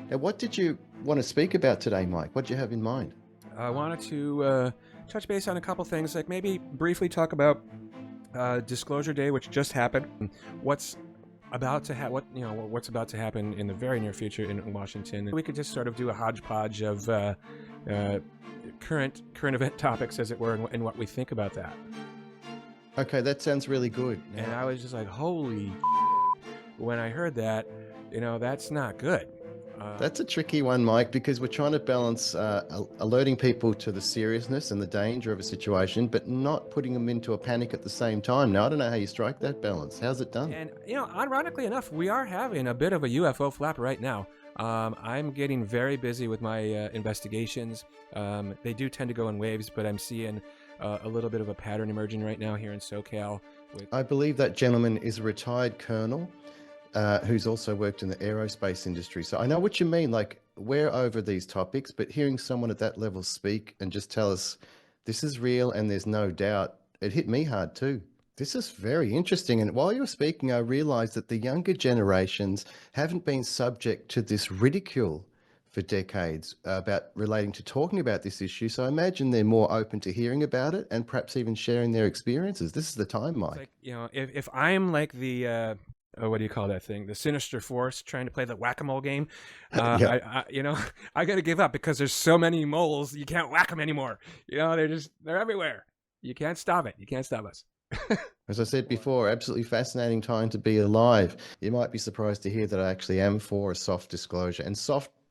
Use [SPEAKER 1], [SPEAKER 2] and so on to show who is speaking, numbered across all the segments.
[SPEAKER 1] Now, what did you want to speak about today, Mike? What do you have in mind?
[SPEAKER 2] I wanted to touch base on a couple things, like maybe briefly talk about Disclosure Day, which just happened. What's about to what's about to happen in the very near future in Washington. We could just sort of do a hodgepodge of current event topics, as it were, and what we think about that.
[SPEAKER 1] Okay, that sounds really good.
[SPEAKER 2] And I was just like, holy shit. When I heard that, that's not good.
[SPEAKER 1] That's a tricky one, Mike, because we're trying to balance alerting people to the seriousness and the danger of a situation, but not putting them into a panic at the same time. Now, I don't know how you strike that balance. How's it done?
[SPEAKER 2] And, ironically enough, we are having a bit of a UFO flap right now. I'm getting very busy with my investigations. They do tend to go in waves, but I'm seeing a little bit of a pattern emerging right now here in SoCal.
[SPEAKER 1] I believe that gentleman is a retired colonel who's also worked in the aerospace industry. So I know what you mean. Like, we're over these topics, but hearing someone at that level speak and just tell us this is real and there's no doubt, it hit me hard too. This is very interesting. And while you were speaking, I realized that the younger generations haven't been subject to this ridicule for decades about relating to talking about this issue. So I imagine they're more open to hearing about it and perhaps even sharing their experiences. This is the time, Mike.
[SPEAKER 2] It's like, if I'm like the what do you call that thing? The sinister force trying to play the whack-a-mole game.
[SPEAKER 1] Yeah.
[SPEAKER 2] I got to give up because there's so many moles. You can't whack them anymore. They're everywhere. You can't stop it. You can't stop us.
[SPEAKER 1] As I said before, absolutely fascinating time to be alive. You might be surprised to hear that I actually am for a soft disclosure. And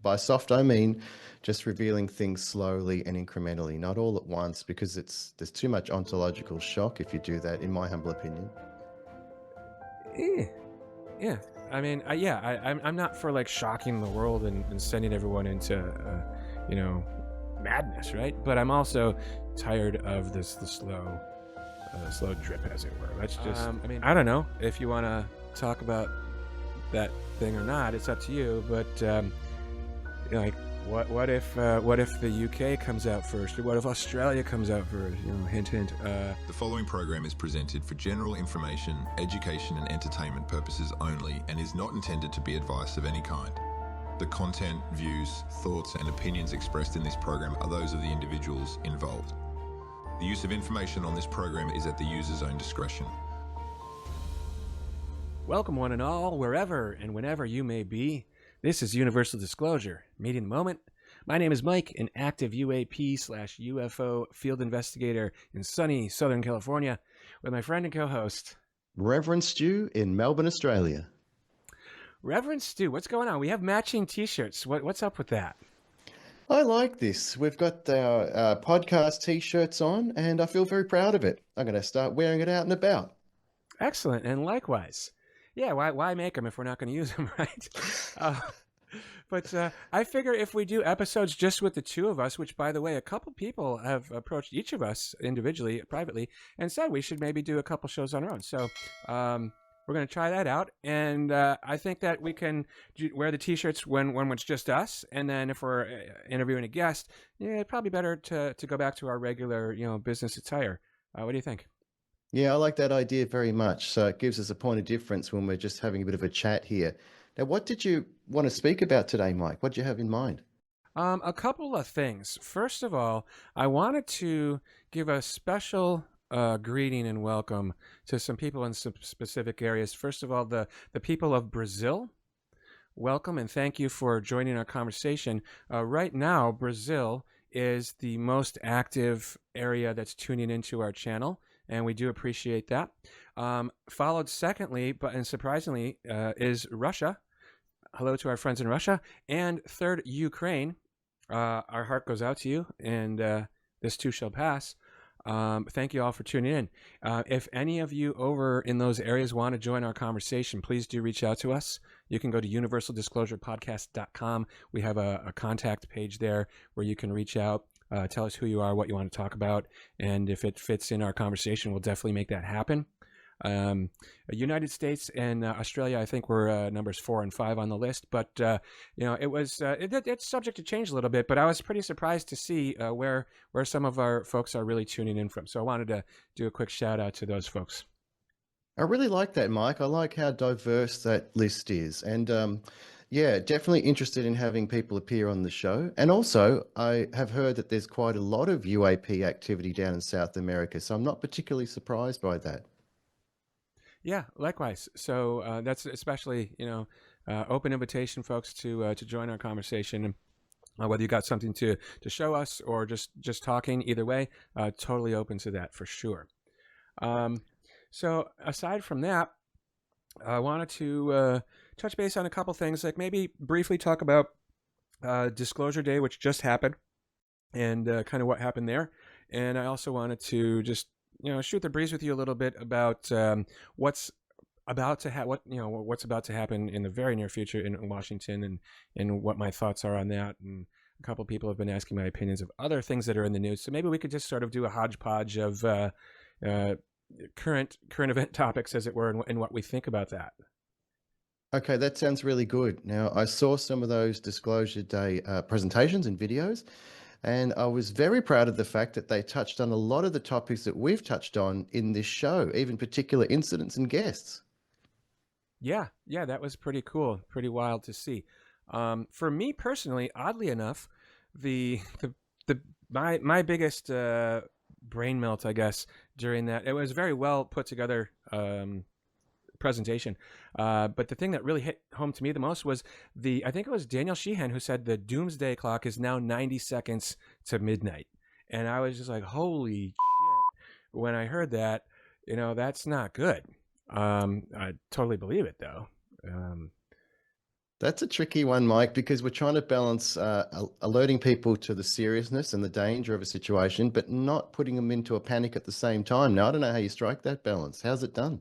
[SPEAKER 1] by soft, I mean just revealing things slowly and incrementally, not all at once, because there's too much ontological shock if you do that, in my humble opinion.
[SPEAKER 2] Yeah. I mean, I'm not for like shocking the world and sending everyone into, madness, right? But I'm also tired of the slow drip, as it were. Let's just, I don't know if you want to talk about that thing or not. It's up to you. But what if the UK comes out first, or what if Australia comes out first? Hint, hint.
[SPEAKER 3] The following program is presented for general information, education, and entertainment purposes only, and is not intended to be advice of any kind. The content, views, thoughts, and opinions expressed in this program are those of the individuals involved. The use of information on this program is at the user's own discretion.
[SPEAKER 2] Welcome, one and all, wherever and whenever you may be. This is Universal Disclosure, meeting the moment. My name is Mike, an active UAP/UFO field investigator in sunny Southern California, with my friend and co-host,
[SPEAKER 1] Reverend Stu in Melbourne, Australia.
[SPEAKER 2] Reverend Stu, what's going on? We have matching T-shirts. What's up with that?
[SPEAKER 1] I like this. We've got our podcast T-shirts on, and I feel very proud of it. I'm going to start wearing it out and about.
[SPEAKER 2] Excellent, and likewise. Yeah, why make them if we're not going to use them, right? But I figure if we do episodes just with the two of us, which, by the way, a couple people have approached each of us individually, privately, and said we should maybe do a couple shows on our own. So we're going to try that out. And I think that we can wear the T-shirts when it's just us. And then if we're interviewing a guest, probably better to go back to our regular, business attire. What do you think?
[SPEAKER 1] Yeah, I like that idea very much. So it gives us a point of difference when we're just having a bit of a chat here. Now, what did you want to speak about today, Mike? What do you have in mind?
[SPEAKER 2] A couple of things. First of all, I wanted to give a special greeting and welcome to some people in some specific areas. First of all, the people of Brazil. Welcome and thank you for joining our conversation. Right now, Brazil is the most active area that's tuning into our channel, and we do appreciate that. Followed secondly, and surprisingly, is Russia. Hello to our friends in Russia. And third, Ukraine. Our heart goes out to you, and this too shall pass. Thank you all for tuning in. If any of you over in those areas want to join our conversation, please do reach out to us. You can go to universaldisclosurepodcast.com. We have a contact page there where you can reach out, tell us who you are, what you want to talk about, and if it fits in our conversation, we'll definitely make that happen. United States and Australia, I think, were numbers 4 and 5 on the list, but it's subject to change a little bit. But I was pretty surprised to see where some of our folks are really tuning in from. So I wanted to do a quick shout out to those folks.
[SPEAKER 1] I really like that, Mike. I like how diverse that list is. And Yeah, definitely interested in having people appear on the show. And also, I have heard that there's quite a lot of UAP activity down in South America, so I'm not particularly surprised by that.
[SPEAKER 2] Yeah, likewise. So that's especially, open invitation, folks, to join our conversation. Whether you got something to show us or just talking, either way, totally open to that for sure. Um, so aside from that, I wanted to touch base on a couple things, like maybe briefly talk about Disclosure Day, which just happened, and kind of what happened there. And I also wanted to just shoot the breeze with you a little bit about what's what's about to happen in the very near future in Washington, and what my thoughts are on that. And a couple people have been asking my opinions of other things that are in the news. So maybe we could just sort of do a hodgepodge of current event topics, as it were, and what we think about that.
[SPEAKER 1] Okay, that sounds really good. Now, I saw some of those Disclosure Day presentations and videos, and I was very proud of the fact that they touched on a lot of the topics that we've touched on in this show, even particular incidents and guests.
[SPEAKER 2] Yeah, that was pretty cool, pretty wild to see. For me personally, oddly enough, the my biggest brain melt, I guess, during that, it was a very well put together presentation. But the thing that really hit home to me the most was I think it was Daniel Sheehan who said the doomsday clock is now 90 seconds to midnight. And I was just like, holy shit. When I heard that, that's not good. I totally believe it though.
[SPEAKER 1] That's a tricky one, Mike, because we're trying to balance alerting people to the seriousness and the danger of a situation, but not putting them into a panic at the same time. Now, I don't know how you strike that balance. How's it done?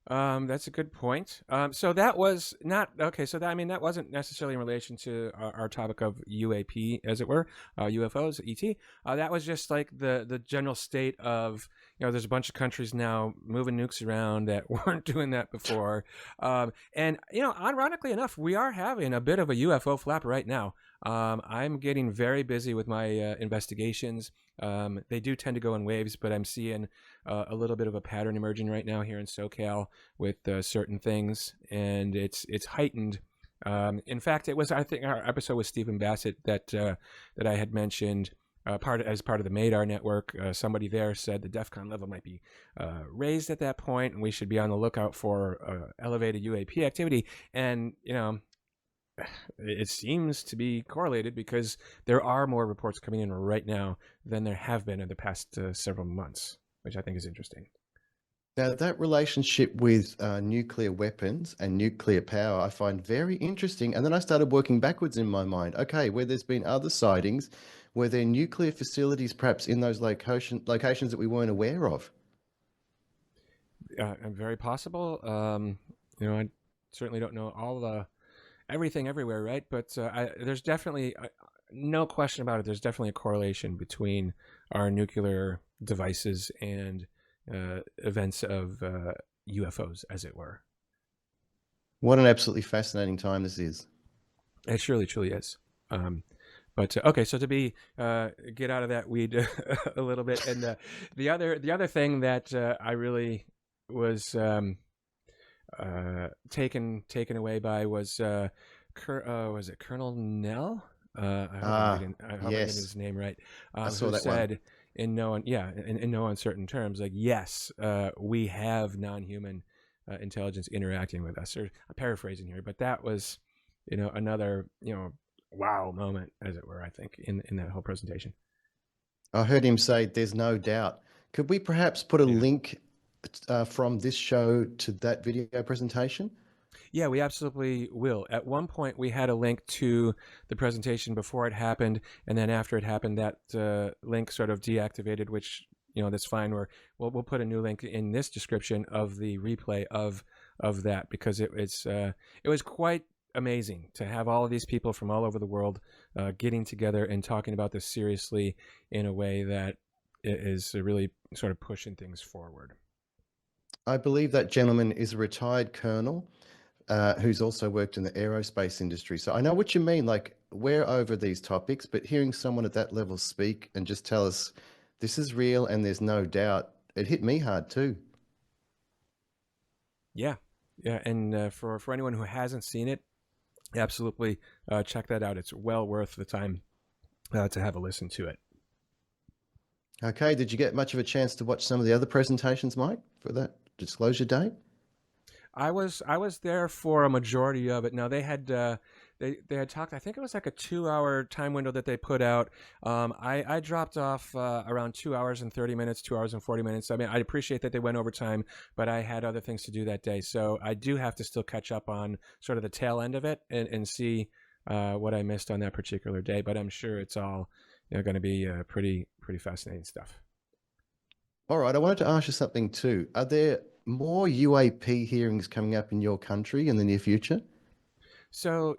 [SPEAKER 2] That's a good point. So that was not okay. So that, I mean, that wasn't necessarily in relation to our topic of UAP, as it were, UFOs, ET. That was just like the general state of, there's a bunch of countries now moving nukes around that weren't doing that before. And ironically enough, we are having a bit of a UFO flap right now. I'm getting very busy with my investigations. They do tend to go in waves, but I'm seeing a little bit of a pattern emerging right now here in SoCal with certain things, and it's heightened. In fact, it was, I think, our episode with Stephen Bassett that I had mentioned. As part of the Madar network, somebody there said the DEFCON level might be raised at that point, and we should be on the lookout for elevated UAP activity. And it seems to be correlated because there are more reports coming in right now than there have been in the past several months, which I think is interesting.
[SPEAKER 1] Now, that relationship with nuclear weapons and nuclear power, I find very interesting. And then I started working backwards in my mind. Okay, where there's been other sightings, were there nuclear facilities perhaps in those locations that we weren't aware of?
[SPEAKER 2] Very possible. I certainly don't know all the everything everywhere, right? But there's definitely no question about it. There's definitely a correlation between our nuclear devices and events of UFOs, as it were.
[SPEAKER 1] What an absolutely fascinating time this is.
[SPEAKER 2] It surely, truly is. But okay, so to be get out of that weed a little bit, and the other thing that I really was taken away by was was it Colonel Nell? I hope I'm getting
[SPEAKER 1] Yes,
[SPEAKER 2] his name right.
[SPEAKER 1] I saw
[SPEAKER 2] Who
[SPEAKER 1] that one.
[SPEAKER 2] said in no uncertain terms, like, yes, we have non-human intelligence interacting with us. Or I'm paraphrasing here, but that was another wow moment, as it were. I think in that whole presentation.
[SPEAKER 1] I heard him say, "There's no doubt." Could we perhaps put a
[SPEAKER 2] Yeah.
[SPEAKER 1] link from this show to that video presentation?
[SPEAKER 2] Yeah, we absolutely will. At one point, we had a link to the presentation before it happened, and then after it happened, that link sort of deactivated. Which that's fine. We'll put a new link in this description of the replay of that, because it was quite amazing to have all of these people from all over the world getting together and talking about this seriously in a way that is really sort of pushing things forward.
[SPEAKER 1] I believe that gentleman is a retired colonel who's also worked in the aerospace industry. So I know what you mean. Like, we're over these topics, but hearing someone at that level speak and just tell us this is real and there's no doubt, it hit me hard too.
[SPEAKER 2] Yeah, and for anyone who hasn't seen it, absolutely check that out. It's well worth the time to have a listen to it.
[SPEAKER 1] Okay, did you get much of a chance to watch some of the other presentations, Mike, for that disclosure day?
[SPEAKER 2] I was there for a majority of it. Now they had talked. I think it was like a 2-hour time window that they put out. I dropped off around 2 hours and 30 minutes, 2 hours and 40 minutes. I mean, I appreciate that they went over time, but I had other things to do that day, so I do have to still catch up on sort of the tail end of it and see what I missed on that particular day. But I'm sure it's all going to be pretty fascinating stuff.
[SPEAKER 1] All right, I wanted to ask you something too. Are there more UAP hearings coming up in your country in the near future?
[SPEAKER 2] So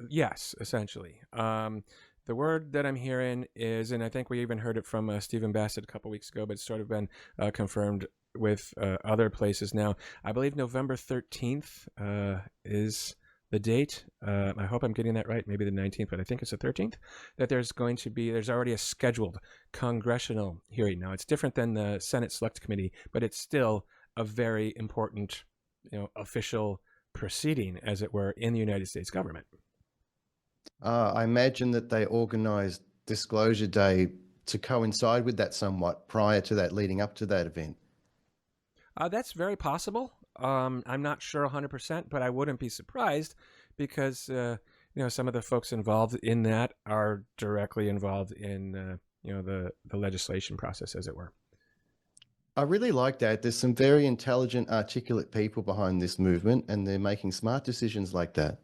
[SPEAKER 2] yes, essentially. The word that I'm hearing is, and I think we even heard it from Stephen Bassett a couple weeks ago, but it's sort of been confirmed with other places now. I believe November 13th is the date. I hope I'm getting that right. Maybe the 19th, but I think it's the 13th. That there's already a scheduled congressional hearing. Now it's different than the Senate Select Committee, but it's still a very important, official proceeding, as it were, in the United States government.
[SPEAKER 1] I imagine that they organized Disclosure Day to coincide with that somewhat prior to that, leading up to that event.
[SPEAKER 2] That's very possible. I'm not sure 100%, but I wouldn't be surprised because some of the folks involved in that are directly involved in the legislation process, as it were.
[SPEAKER 1] I really like that. There's some very intelligent, articulate people behind this movement, and they're making smart decisions like that.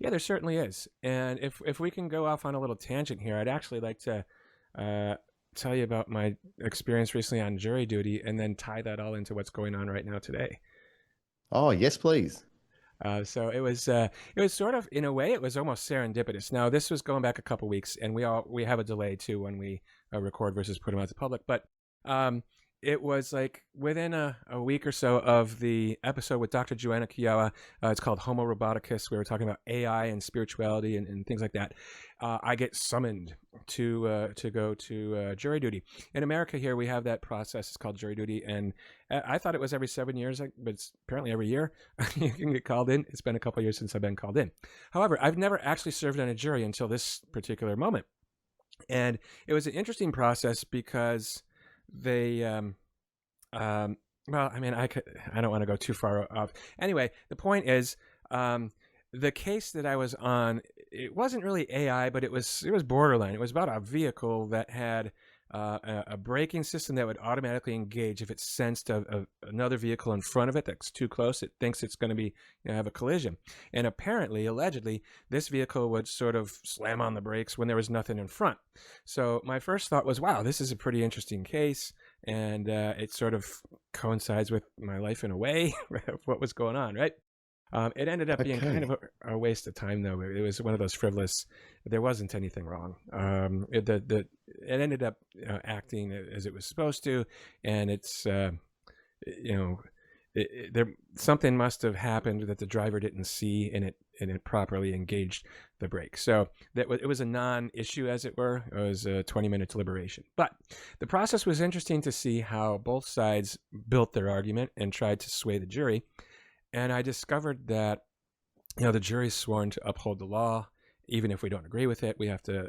[SPEAKER 2] Yeah, there certainly is. And if we can go off on a little tangent here, I'd actually like to tell you about my experience recently on jury duty and then tie that all into what's going on right now today.
[SPEAKER 1] Oh, yes, please.
[SPEAKER 2] So it was sort of, in a way, it was almost serendipitous. Now, this was going back a couple weeks, and we have a delay too when we record versus put them out to public. But it was like within a week or so of the episode with Dr. Joanna Kiyawa. It's called Homo Roboticus. We were talking about AI and spirituality and things like that. I get summoned to go to jury duty. In America here, we have that process. It's called jury duty. And I thought it was every 7 years, but it's apparently every year you can get called in. It's been a couple of years since I've been called in. However, I've never actually served on a jury until this particular moment. And it was an interesting process because they well, I mean, I don't want to go too far off. Anyway, the point is, the case that I was on, it wasn't really AI, but it was borderline. It was about a vehicle that had a braking system that would automatically engage if it sensed another vehicle in front of it that's too close. It thinks it's going to be have a collision, and apparently, allegedly, this vehicle would sort of slam on the brakes when there was nothing in front. So my first thought was, wow, this is a pretty interesting case, and it sort of coincides with my life in a way of what was going on, right? It ended up being kind of a waste of time, though. It was one of those frivolous. There wasn't anything wrong. It ended up acting as it was supposed to, and it's something must have happened that the driver didn't see, and it properly engaged the brake. So it was a non-issue, as it were. It was a 20-minute deliberation. But the process was interesting to see how both sides built their argument and tried to sway the jury. And I discovered that, the jury's sworn to uphold the law. Even if we don't agree with it, we have to,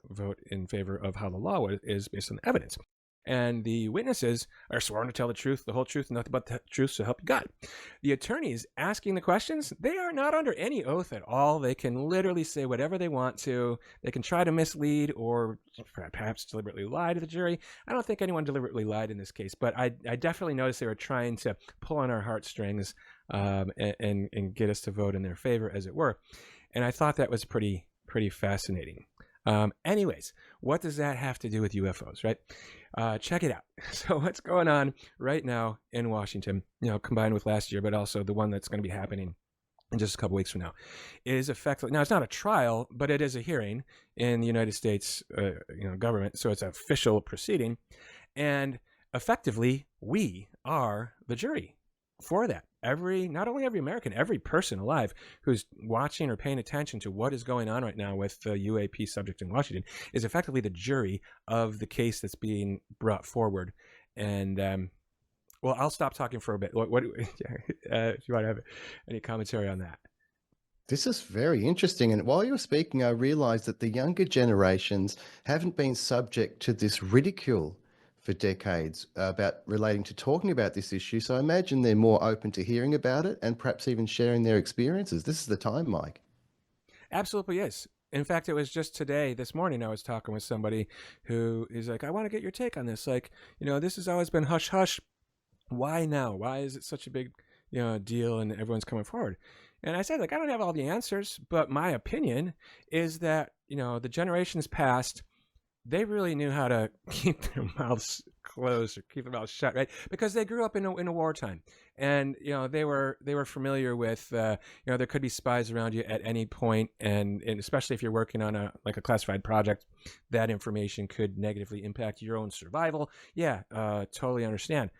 [SPEAKER 2] vote in favor of how the law is based on the evidence. And the witnesses are sworn to tell the truth, the whole truth, and nothing but the truth, so help you God. The attorneys asking the questions, they are not under any oath at all. They can literally say whatever they want to. They can try to mislead or perhaps deliberately lie to the jury. I don't think anyone deliberately lied in this case, but I definitely noticed they were trying to pull on our heartstrings and get us to vote in their favor, as it were. And I thought that was pretty fascinating. Anyways, what does that have to do with UFOs, right? Check it out. So what's going on right now in Washington, combined with last year, but also the one that's going to be happening in just a couple weeks from now, is effectively, now it's not a trial, but it is a hearing in the United States government. So it's an official proceeding. And effectively, we are the jury for that. Not only every American, every person alive who's watching or paying attention to what is going on right now with the UAP subject in Washington is effectively the jury of the case that's being brought forward. And well, I'll stop talking for a bit. What if you want to have any commentary on that?
[SPEAKER 1] This is very interesting. And while you were speaking, I realized that the younger generations haven't been subject to this ridicule for decades about relating to talking about this issue. So I imagine they're more open to hearing about it and perhaps even sharing their experiences. This is the time, Mike.
[SPEAKER 2] Absolutely is. In fact, it was just today, this morning, I was talking with somebody who is like, I want to get your take on this. Like, this has always been hush hush. Why now? Why is it such a big, deal and everyone's coming forward? And I said, like, I don't have all the answers, but my opinion is that, the generations past, they really knew how to keep their mouths closed or keep their mouths shut, right? Because they grew up in a wartime, and they were familiar with there could be spies around you at any point, and especially if you're working on a classified project, that information could negatively impact your own survival. Yeah, totally understand.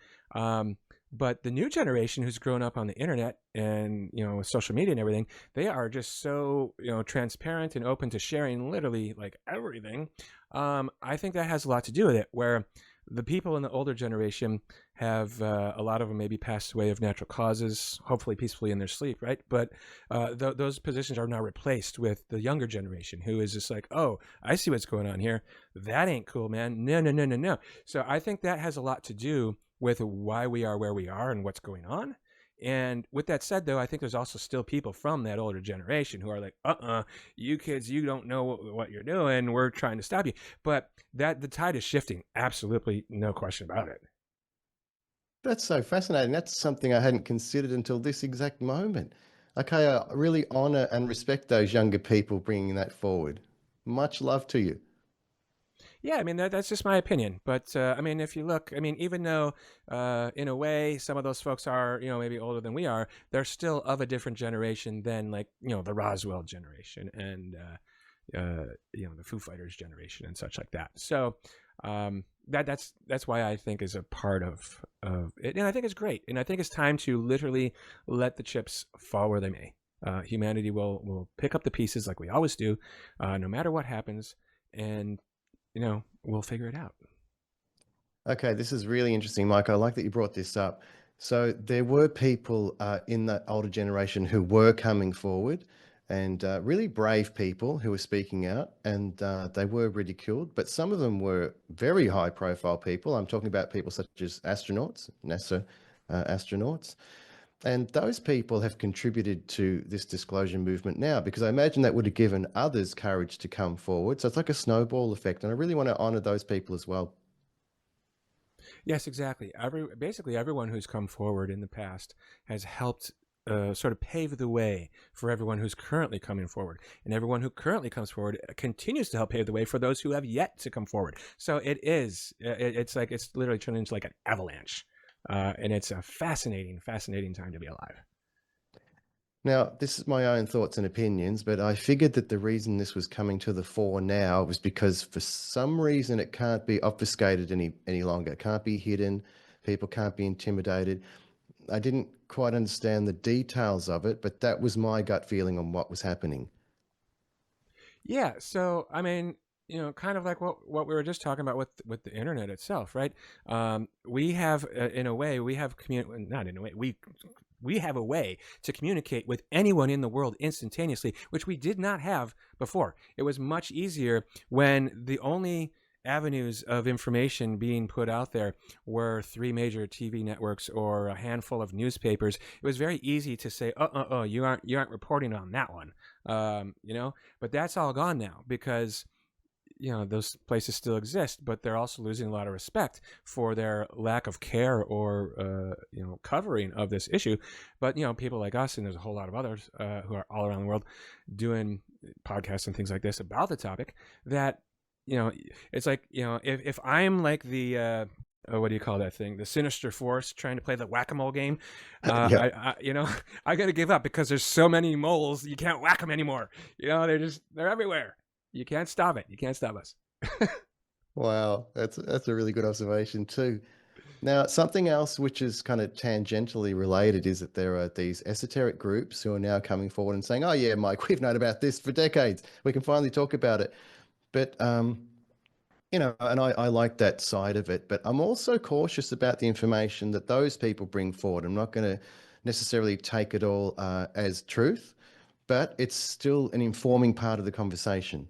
[SPEAKER 2] But the new generation who's grown up on the internet and, with social media and everything, they are just so, transparent and open to sharing literally like everything. I think that has a lot to do with it, where the people in the older generation have, a lot of them maybe passed away of natural causes, hopefully peacefully in their sleep, right? But those positions are now replaced with the younger generation, who is just like, oh, I see what's going on here. That ain't cool, man. No, no, no, no, no. So I think that has a lot to do with why we are where we are and what's going on. And with that said, though, I think there's also still people from that older generation who are like, you kids, you don't know what you're doing. We're trying to stop you. But that the tide is shifting. Absolutely, no question about it.
[SPEAKER 1] That's so fascinating. That's something I hadn't considered until this exact moment. Okay, I really honor and respect those younger people bringing that forward. Much love to you.
[SPEAKER 2] Yeah, I mean that's just my opinion. But I mean, if you look, I mean, even though in a way some of those folks are maybe older than we are, they're still of a different generation than like the Roswell generation and the Foo Fighters generation and such like that. So that's why I think is a part of it, and I think it's great, and I think it's time to literally let the chips fall where they may. Humanity will pick up the pieces like we always do, no matter what happens, and we'll figure it out.
[SPEAKER 1] Okay, this is really interesting, Mike. I like that you brought this up. So there were people in that older generation who were coming forward and really brave people who were speaking out, and they were ridiculed, but some of them were very high profile people. I'm talking about people such as astronauts, NASA astronauts. And those people have contributed to this disclosure movement now, because I imagine that would have given others courage to come forward. So it's like a snowball effect. And I really want to honor those people as well.
[SPEAKER 2] Yes, exactly. Basically everyone who's come forward in the past has helped sort of pave the way for everyone who's currently coming forward, and everyone who currently comes forward continues to help pave the way for those who have yet to come forward. So it's like it's literally turned into like an avalanche, and it's a fascinating time to be alive.
[SPEAKER 1] Now, this is my own thoughts and opinions, but I figured that the reason this was coming to the fore now was because for some reason it can't be obfuscated any longer. It can't be hidden. People can't be intimidated. I didn't quite understand the details of it, but that was my gut feeling on what was happening.
[SPEAKER 2] Yeah, so I mean, kind of like what we were just talking about with the internet itself, right? We have, in a way, we have not in a way, we have a way to communicate with anyone in the world instantaneously, which we did not have before. It was much easier when the only avenues of information being put out there were 3 major TV networks or a handful of newspapers. It was very easy to say, you aren't reporting on that one, but that's all gone now, because those places still exist, but they're also losing a lot of respect for their lack of care or covering of this issue. But people like us, and there's a whole lot of others who are all around the world doing podcasts and things like this about the topic, that it's like, if I'm like the what do you call that thing, the sinister force trying to play the whack-a-mole game,
[SPEAKER 1] Yeah.
[SPEAKER 2] I gotta give up, because there's so many moles, you can't whack them anymore. They're everywhere. You can't stop it. You can't stop us.
[SPEAKER 1] Wow, that's a really good observation too. Now, something else which is kind of tangentially related is that there are these esoteric groups who are now coming forward and saying, "Oh yeah, Mike, we've known about this for decades. We can finally talk about it." But and I like that side of it, but I'm also cautious about the information that those people bring forward. I'm not going to necessarily take it all as truth, but it's still an informing part of the conversation.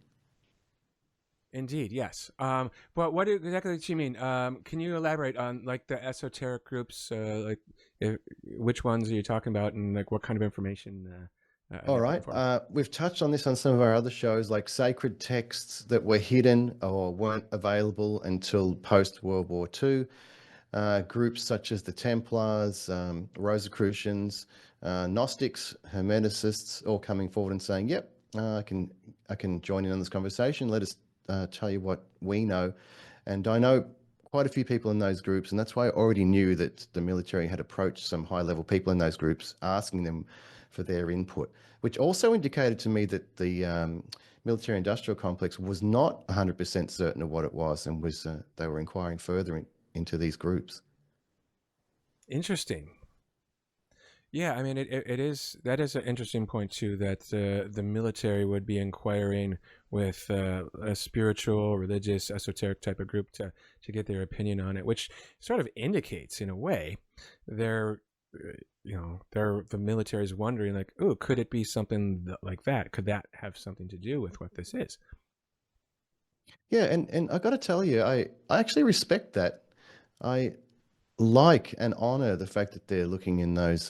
[SPEAKER 2] Indeed, yes. But what exactly do you mean? Can you elaborate on like the esoteric groups? Like, if, which ones are you talking about, and like what kind of information are
[SPEAKER 1] All
[SPEAKER 2] they putting
[SPEAKER 1] right.
[SPEAKER 2] forward?
[SPEAKER 1] We've touched on this on some of our other shows, like sacred texts that were hidden or weren't available until post World War II. Groups such as the Templars, Rosicrucians, Gnostics, Hermeticists, all coming forward and saying, "Yep, I can join in on this conversation. Let us tell you what we know." And I know quite a few people in those groups, and that's why I already knew that the military had approached some high-level people in those groups, asking them for their input, which also indicated to me that the military-industrial complex was not 100% certain of what it was, and was they were inquiring further into these groups.
[SPEAKER 2] Interesting. Yeah, I mean, it is that is an interesting point too. That the military would be inquiring with a spiritual, religious, esoteric type of group to get their opinion on it, which sort of indicates, in a way, they're they're the military is wondering like, oh, could it be something like that? Could that have something to do with what this is?
[SPEAKER 1] Yeah, and I got to tell you, I actually respect that. I like and honor the fact that they're looking in those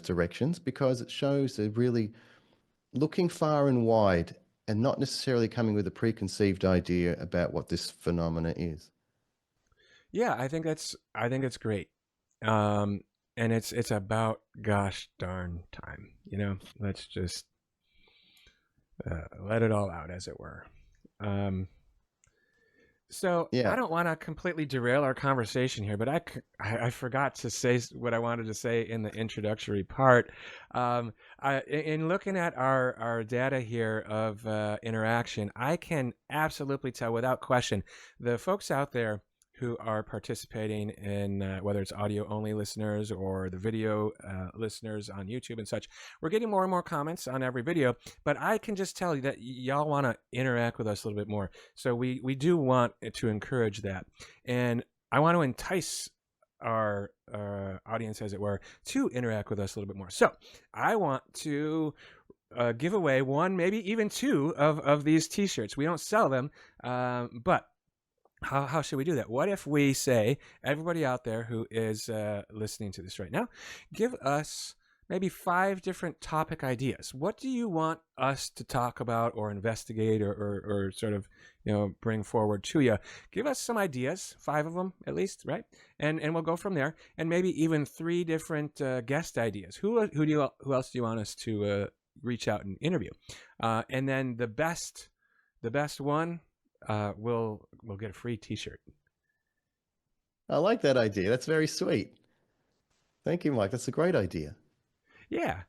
[SPEAKER 1] directions, because it shows they're really looking far and wide and not necessarily coming with a preconceived idea about what this phenomena is.
[SPEAKER 2] Yeah, I think it's great. Um, and it's about gosh darn time. Let's just let it all out, as it were. Um, so I
[SPEAKER 1] Yeah.
[SPEAKER 2] don't want to completely derail our conversation here, but I forgot to say what I wanted to say in the introductory part. In looking at our data here of interaction, I can absolutely tell without question the folks out there who are participating in whether it's audio only listeners or the video listeners on YouTube and such. We're getting more and more comments on every video, but I can just tell you that y'all want to interact with us a little bit more. So we do want to encourage that. And I want to entice our audience, as it were, to interact with us a little bit more. So I want to give away one, maybe even two of these t-shirts. We don't sell them, but how should we do that? What if we say, everybody out there who is listening to this right now, give us maybe 5 different topic ideas. What do you want us to talk about or investigate or sort of bring forward to you? Give us some ideas, 5 of them at least, right? And we'll go from there. And maybe even 3 different guest ideas. Who else do you want us to reach out and interview? And then the best one. We'll get a free t-shirt.
[SPEAKER 1] I like that idea. That's very sweet. Thank you, Mike. That's a great idea.
[SPEAKER 2] Yeah.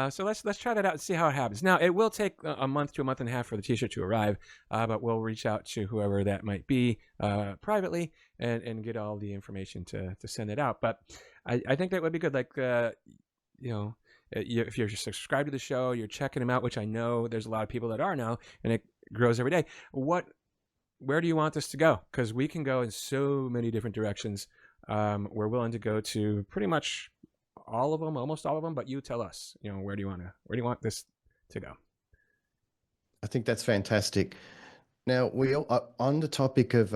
[SPEAKER 2] So let's try that out and see how it happens. Now, it will take a month to a month and a half for the t-shirt to arrive, but we'll reach out to whoever that might be privately and get all the information to send it out. But I think that would be good. Like, if you're subscribed to the show, you're checking them out, which I know there's a lot of people that are now, and it grows every day. Where do you want this to go? Because we can go in so many different directions. We're willing to go to pretty much all of them, almost all of them. But you tell us, where do you want this to go?
[SPEAKER 1] I think that's fantastic. Now, on the topic of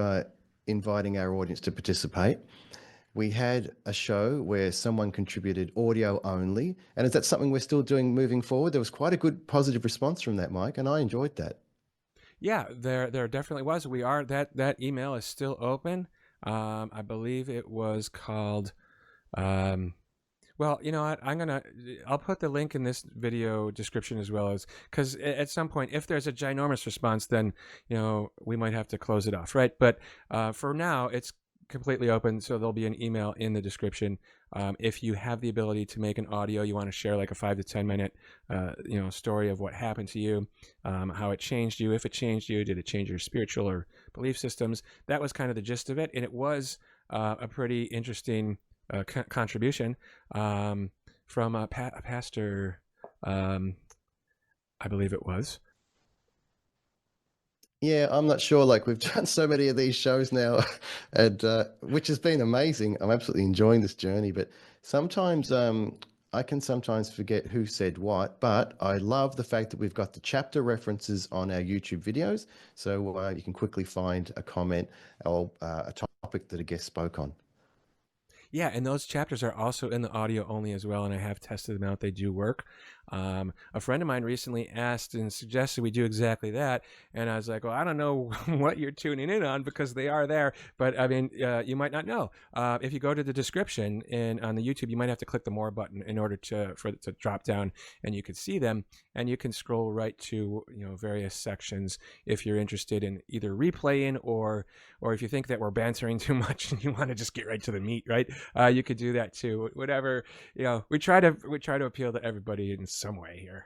[SPEAKER 1] inviting our audience to participate, we had a show where someone contributed audio only. And is that something we're still doing moving forward? There was quite a good positive response from that, Mike, and I enjoyed that.
[SPEAKER 2] Yeah, there definitely was. We are that email is still open. I believe it was called. Well, you know what? I'll put the link in this video description as well, as because at some point, if there's a ginormous response, then we might have to close it off, right? But for now, it's completely open, so there'll be an email in the description. If you have the ability to make an audio, you want to share like a 5 to 10 minute story of what happened to you, how it changed you, if it changed you, did it change your spiritual or belief systems? That was kind of the gist of it, and it was a pretty interesting contribution from a pastor, I believe it was.
[SPEAKER 1] Yeah, I'm not sure. Like, we've done so many of these shows now, and which has been amazing. I'm absolutely enjoying this journey. But sometimes I can sometimes forget who said what, but I love the fact that we've got the chapter references on our YouTube videos, so you can quickly find a comment or a topic that a guest spoke on.
[SPEAKER 2] Yeah, and those chapters are also in the audio only as well, and I have tested them out. They do work. A friend of mine recently asked and suggested we do exactly that, and I was like, well, I don't know what you're tuning in on because they are there, but I mean, you might not know. If you go to the description on the YouTube, you might have to click the more button in order for it to drop down, and you can see them, and you can scroll right to various sections if you're interested in either replaying or if you think that we're bantering too much and you want to just get right to the meat, right? You could do that too. Whatever, we try to appeal to everybody in some way here.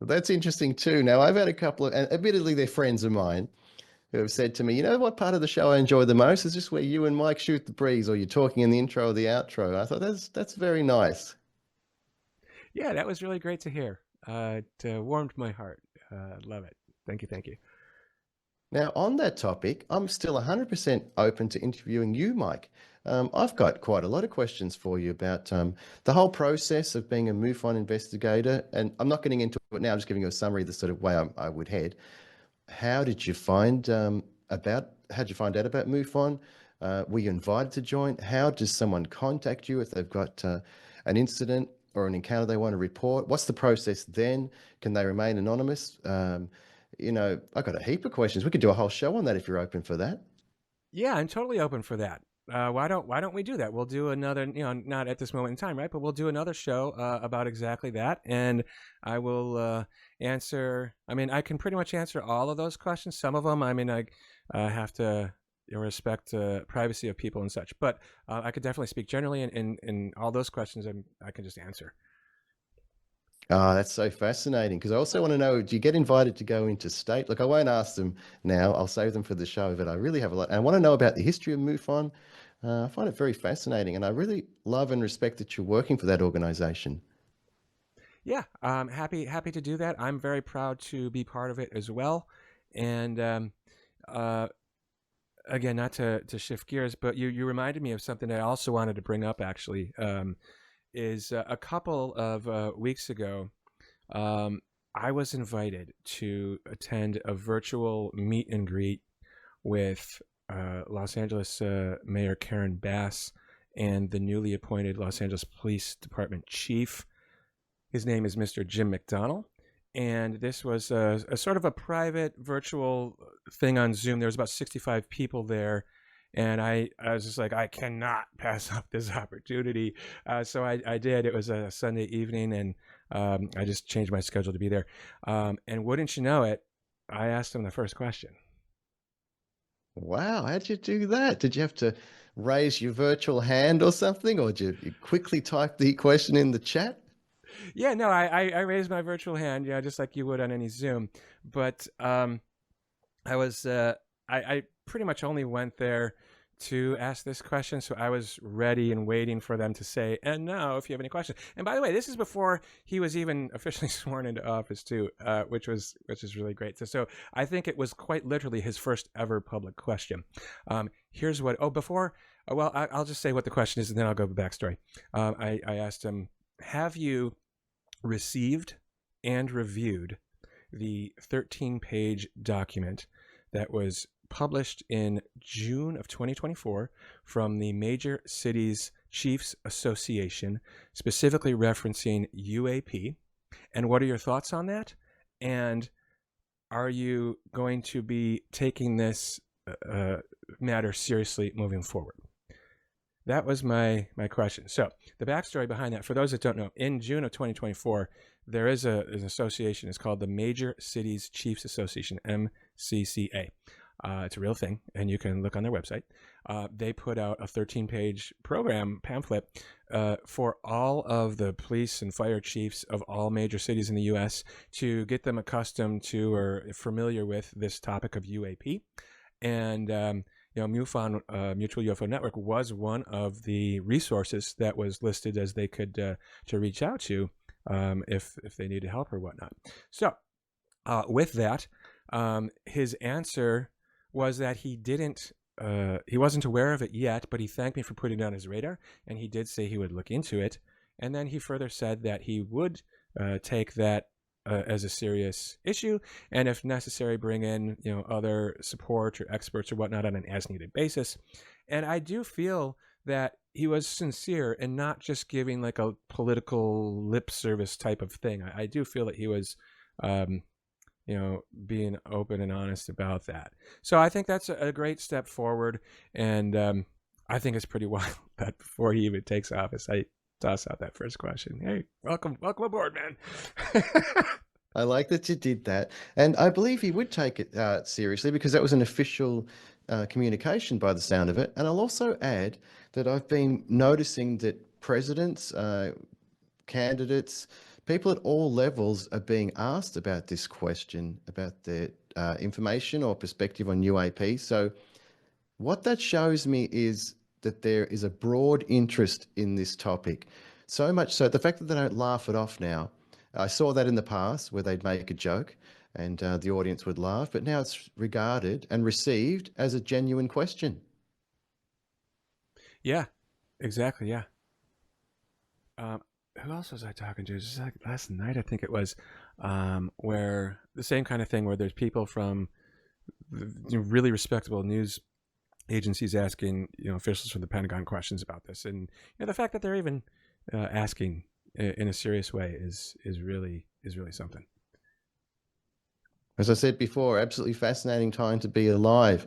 [SPEAKER 1] Well, that's interesting too. Now, I've had a couple of, and admittedly, they're friends of mine who have said to me, you know what part of the show I enjoy the most is just where you and Mike shoot the breeze, or you're talking in the intro or the outro. I thought that's very nice.
[SPEAKER 2] Yeah, that was really great to hear. It warmed my heart. Love it. Thank you.
[SPEAKER 1] Now, on that topic, I'm still 100% open to interviewing you, Mike. I've got quite a lot of questions for you about the whole process of being a MUFON investigator. And I'm not getting into it now, I'm just giving you a summary of the sort of way I would head. How did you find how'd you find out about MUFON? Were you invited to join? How does someone contact you if they've got an incident or an encounter they want to report? What's the process then? Can they remain anonymous? I've got a heap of questions. We could do a whole show on that if you're open for that.
[SPEAKER 2] Yeah, I'm totally open for that. Why don't we do that? We'll do another, not at this moment in time, right? But we'll do another show about exactly that, and I will answer. I mean, I can pretty much answer all of those questions. Some of them, I mean, I have to respect privacy of people and such. But I could definitely speak generally, and all those questions I can just answer.
[SPEAKER 1] Oh, that's so fascinating. Because I also want to know, do you get invited to go into state? Look, I won't ask them now. I'll save them for the show, but I really have a lot. And I want to know about the history of MUFON. I find it very fascinating, and I really love and respect that you're working for that organization.
[SPEAKER 2] Yeah, happy to do that. I'm very proud to be part of it as well. And again, not to shift gears, but you reminded me of something that I also wanted to bring up actually. Is a couple of weeks ago, I was invited to attend a virtual meet and greet with Los Angeles Mayor Karen Bass and the newly appointed Los Angeles Police Department Chief. His name is Mr. Jim McDonnell. And this was a sort of a private virtual thing on Zoom. There was about 65 people there. And I was just like, I cannot pass up this opportunity. So I did. It was a Sunday evening, and I just changed my schedule to be there. And wouldn't you know it, I asked him the first question.
[SPEAKER 1] Wow, how'd you do that? Did you have to raise your virtual hand or something, or did you quickly type the question in the chat?
[SPEAKER 2] Yeah, no, I raised my virtual hand, just like you would on any Zoom. But I was I pretty much only went there to ask this question, so I was ready and waiting for them to say, and now if you have any questions. And by the way, this is before he was even officially sworn into office too, which is really great. So I think it was quite literally his first ever public question. Here's what. I'll just say what the question is, and then I'll go backstory. I asked him, have you received and reviewed the 13-page document that was published in June of 2024 from the Major Cities Chiefs Association, specifically referencing UAP? And what are your thoughts on that? And are you going to be taking this matter seriously moving forward? That was my question. So the backstory behind that, for those that don't know, in June of 2024, there is an association. It's called the Major Cities Chiefs Association, MCCA. It's a real thing, and you can look on their website. They put out a 13-page program pamphlet for all of the police and fire chiefs of all major cities in the U.S. to get them accustomed to or familiar with this topic of UAP. And MUFON, Mutual UFO Network, was one of the resources that was listed as they could to reach out to if they needed help or whatnot. So with that, his answer was that he wasn't aware of it yet, but he thanked me for putting it on his radar, and he did say he would look into it. And then he further said that he would take that as a serious issue, and if necessary, bring in other support or experts or whatnot on an as-needed basis. And I do feel that he was sincere and not just giving like a political lip service type of thing. I do feel that he was, being open and honest about that. So I think that's a great step forward, and I think it's pretty wild that before he even takes office, I toss out that first question. Hey, welcome aboard, man.
[SPEAKER 1] I like that you did that. And I believe he would take it seriously because that was an official communication by the sound of it. And I'll also add that I've been noticing that presidents, candidates, people at all levels are being asked about this question, about their information or perspective on UAP. So what that shows me is that there is a broad interest in this topic. So much so, the fact that they don't laugh it off now. I saw that in the past where they'd make a joke and the audience would laugh, but now it's regarded and received as a genuine question.
[SPEAKER 2] Yeah, exactly. Yeah. Who else was I talking to? Just like last night, I think it was, where the same kind of thing where there's people from really respectable news agencies asking officials from the Pentagon questions about this, and the fact that they're even asking in a serious way is really something.
[SPEAKER 1] As I said before, absolutely fascinating time to be alive.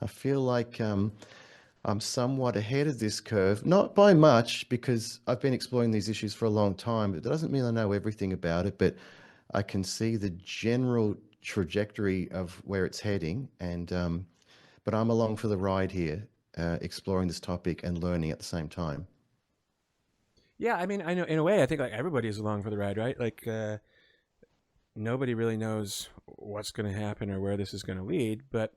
[SPEAKER 1] I feel like I'm somewhat ahead of this curve, not by much because I've been exploring these issues for a long time. But that doesn't mean I know everything about it, but I can see the general trajectory of where it's heading, and but I'm along for the ride here, exploring this topic and learning at the same time.
[SPEAKER 2] Yeah, I mean, I know in a way, I think like everybody is along for the ride, right? Like nobody really knows what's going to happen or where this is going to lead. But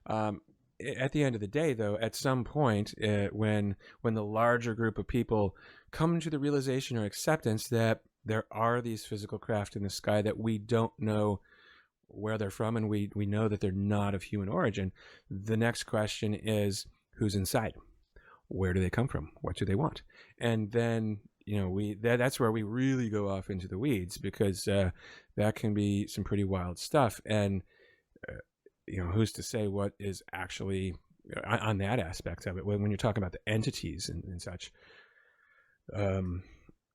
[SPEAKER 2] at the end of the day, though, at some point, when the larger group of people come to the realization or acceptance that there are these physical craft in the sky that we don't know where they're from, and we know that they're not of human origin, the next question is who's inside? Where do they come from? What do they want? And then that's where we really go off into the weeds, because that can be some pretty wild stuff. And who's to say what is actually on that aspect of it when you're talking about the entities and such.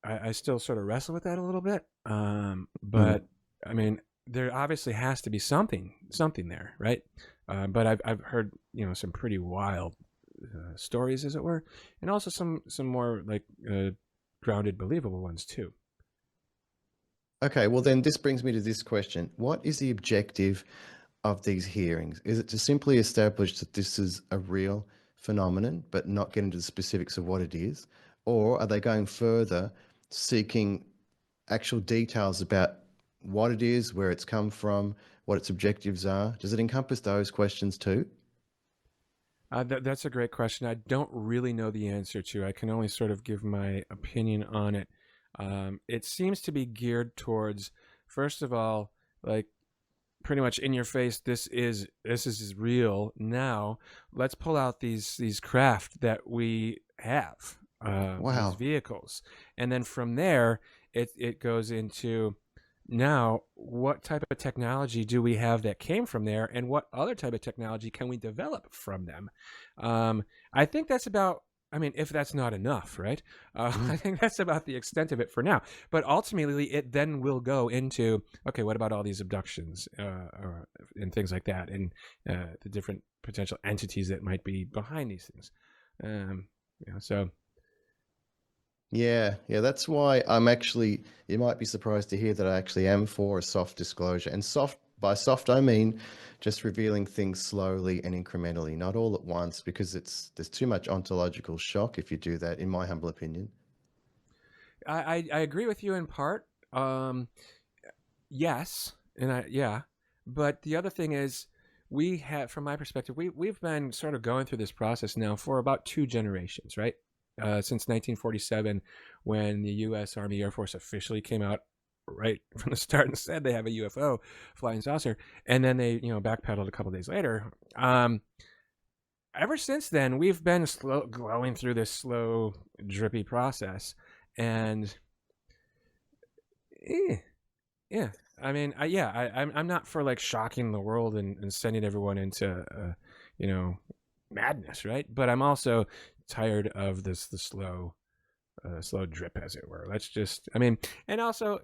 [SPEAKER 2] I still sort of wrestle with that a little bit, but I mean, there obviously has to be something there, right? But I've heard some pretty wild stories, as it were, and also some more like grounded, believable ones too.
[SPEAKER 1] Okay, well then this brings me to this question. What is the objective of these hearings? Is it to simply establish that this is a real phenomenon, but not get into the specifics of what it is? Or are they going further, seeking actual details about what it is, where it's come from, what its objectives are? Does it encompass those questions too?
[SPEAKER 2] That's a great question. I don't really know the answer to. I can only sort of give my opinion on it. It seems to be geared towards, first of all, like pretty much in your face. This is real. Now let's pull out these craft that we have,
[SPEAKER 1] Wow.
[SPEAKER 2] these vehicles, and then from there it goes into, now what type of technology do we have that came from there, and what other type of technology can we develop from them? I think that's about, I mean, if that's not enough, right? I think that's about the extent of it for now. But ultimately, it then will go into, okay, what about all these abductions and things like that, and the different potential entities that might be behind these things? So.
[SPEAKER 1] Yeah, that's why I'm actually, you might be surprised to hear that I actually am for a soft disclosure. And soft, by soft, I mean just revealing things slowly and incrementally, not all at once, because there's too much ontological shock if you do that, in my humble opinion.
[SPEAKER 2] I agree with you in part. Yes, but the other thing is, we have, from my perspective, we've been sort of going through this process now for about 2 generations, right? Since 1947, when the U.S. Army Air Force officially came out right from the start and said they have a UFO flying saucer, and then they backpedaled a couple days later. Ever since then, we've been going through this slow, drippy process, And yeah, I mean, I'm not for like shocking the world and sending everyone into, madness, right? But I'm also tired of the slow drip, as it were. Let's just, I mean, and also,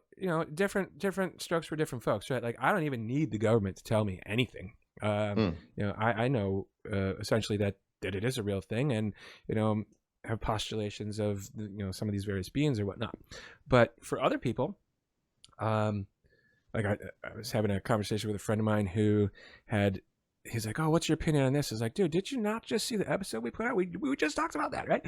[SPEAKER 2] different strokes for different folks, right? Like, I don't even need the government to tell me anything.
[SPEAKER 1] Mm.
[SPEAKER 2] I know essentially that it is a real thing, and have postulations of some of these various beings or whatnot. But for other people, like I was having a conversation with a friend of mine who he's like, oh, what's your opinion on this? I was like, dude, did you not just see the episode we put out? We just talked about that, right?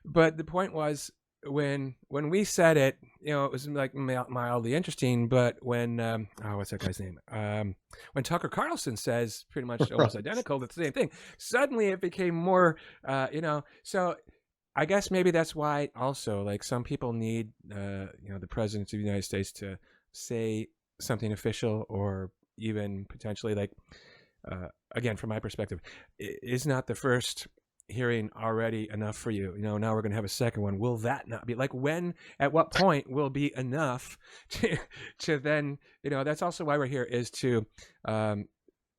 [SPEAKER 2] But the point was, when we said it, it was like mildly interesting. But when what's that guy's name? When Tucker Carlson says pretty much almost identical, the same thing, suddenly it became more, So I guess maybe that's why also, like, some people need the president of the United States to say something official, or even potentially, like, again, from my perspective, is not the first hearing already enough for you? Now we're going to have a second one. Will that not be, like, at what point will be enough to then, that's also why we're here, is to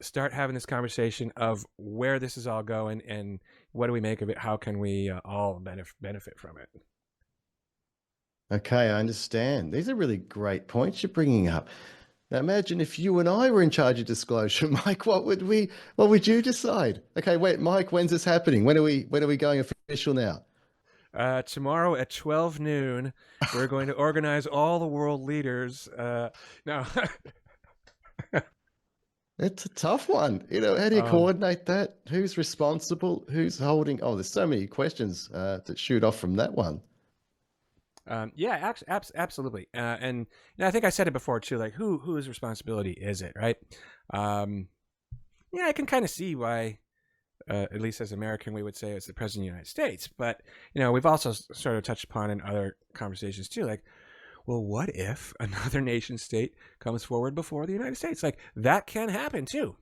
[SPEAKER 2] start having this conversation of where this is all going and what do we make of it? How can we all benefit from it?
[SPEAKER 1] Okay, I understand. These are really great points you're bringing up. Now imagine if you and I were in charge of disclosure, Mike. What would you decide? Okay, wait, Mike, when's this happening? When are we going official now?
[SPEAKER 2] Tomorrow at 12 noon, we're going to organize all the world leaders. No.
[SPEAKER 1] It's a tough one. How do you coordinate that? Who's responsible? Who's holding? Oh, there's so many questions that shoot off from that one.
[SPEAKER 2] Yeah, absolutely. And I think I said it before too, like, whose responsibility is it, right? Yeah, I can kind of see why, at least as American, we would say it's the president of the United States. But, we've also sort of touched upon in other conversations too, like, well, what if another nation state comes forward before the United States? Like, that can happen too.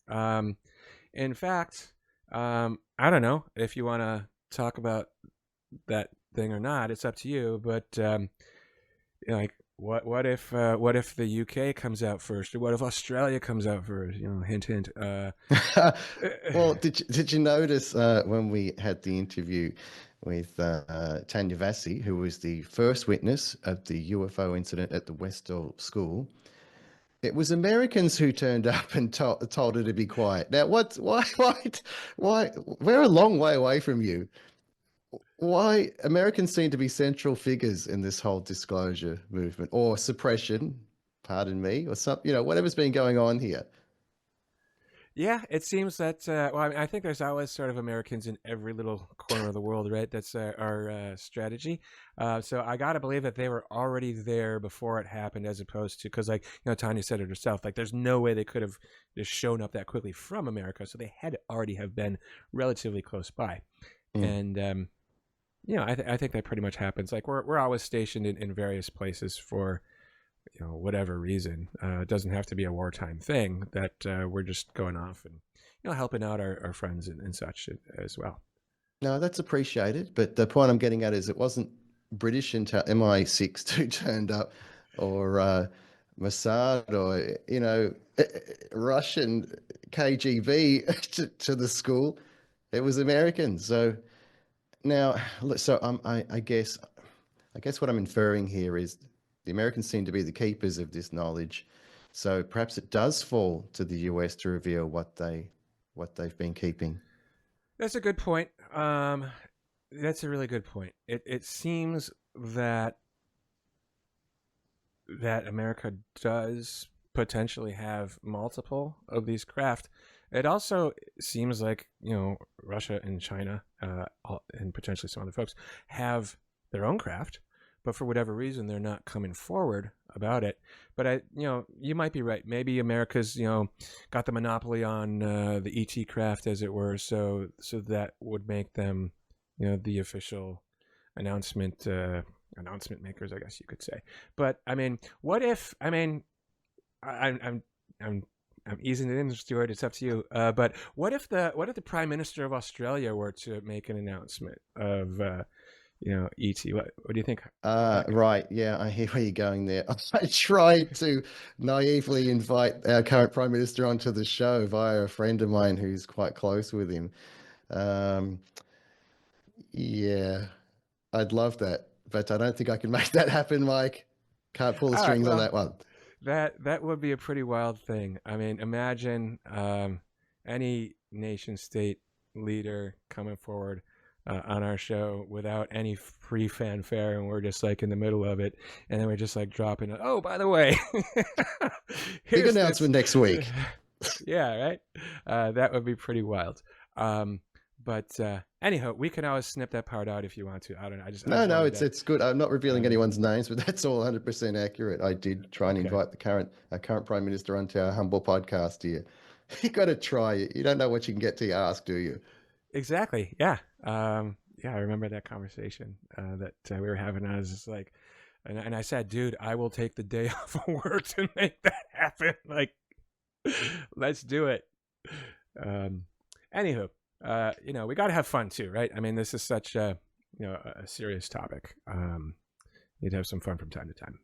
[SPEAKER 2] In fact, I don't know if you want to talk about that thing or not. It's up to you. But like, what if the UK comes out first, or what if Australia comes out first? Hint, hint.
[SPEAKER 1] Well, did you notice when we had the interview with Tanya Vassi, who was the first witness of the UFO incident at the Westall School? It was Americans who turned up and told her to be quiet. Now, why? We're a long way away from you. Why Americans seem to be central figures in this whole disclosure movement, or suppression, pardon me, or something, whatever's been going on here.
[SPEAKER 2] Yeah, it seems that, well, I mean, I think there's always sort of Americans in every little corner of the world, right? That's our strategy. So I got to believe that they were already there before it happened, as opposed to, because, like, Tanya said it herself, like, there's no way they could have just shown up that quickly from America. So they had to already have been relatively close by. And, I think that pretty much happens. Like, we're always stationed in various places for, whatever reason. It doesn't have to be a wartime thing, that we're just going off and, helping out our friends and such as well.
[SPEAKER 1] No, that's appreciated. But the point I'm getting at is it wasn't British MI6 who turned up, or Mossad, or, Russian KGB to the school. It was Americans. So now, I guess what I'm inferring here is the Americans seem to be the keepers of this knowledge. So perhaps it does fall to the US to reveal what they've been keeping.
[SPEAKER 2] That's a good point. That's a really good point. It seems that America does potentially have multiple of these craft. It also seems like, Russia and China, and potentially some other folks, have their own craft, but for whatever reason, they're not coming forward about it. But you might be right. Maybe America's, got the monopoly on the ET craft, as it were. So that would make them, the official announcement makers, I guess you could say. But I mean, what if? I mean, I'm easing it in, Stuart. It's up to you. But what if the Prime Minister of Australia were to make an announcement of, ET. What do you think?
[SPEAKER 1] Right. Yeah, I hear where you're going there. I tried to naively invite our current Prime Minister onto the show via a friend of mine who's quite close with him. Um, yeah, I'd love that, but I don't think I can make that happen, Mike. Can't pull the
[SPEAKER 2] All right.
[SPEAKER 1] strings on
[SPEAKER 2] Well,
[SPEAKER 1] that one.
[SPEAKER 2] that would be a pretty wild thing. I mean, imagine any nation state leader coming forward on our show without any free fanfare, and we're just like in the middle of it, and then we're just like dropping. Oh, by the way,
[SPEAKER 1] Big
[SPEAKER 2] here's this.
[SPEAKER 1] announcement next week.
[SPEAKER 2] Yeah, right. That would be pretty wild. But anyhow, we can always snip that part out if you want to. I don't know. I just
[SPEAKER 1] No,
[SPEAKER 2] wanted
[SPEAKER 1] it's good. I'm not revealing
[SPEAKER 2] um,
[SPEAKER 1] anyone's names, but that's all 100% accurate. I did try and
[SPEAKER 2] okay.
[SPEAKER 1] invite our current Prime Minister onto our humble podcast here. You got to try it. You don't know what you can get till you ask, do you?
[SPEAKER 2] Exactly. Yeah. Yeah, I remember that conversation that we were having. I was just like, and I said, dude, I will take the day off of work to make that happen. Like, let's do it. Anywho, we got to have fun too, right? I mean, this is such a serious topic. You'd have some fun from time to time.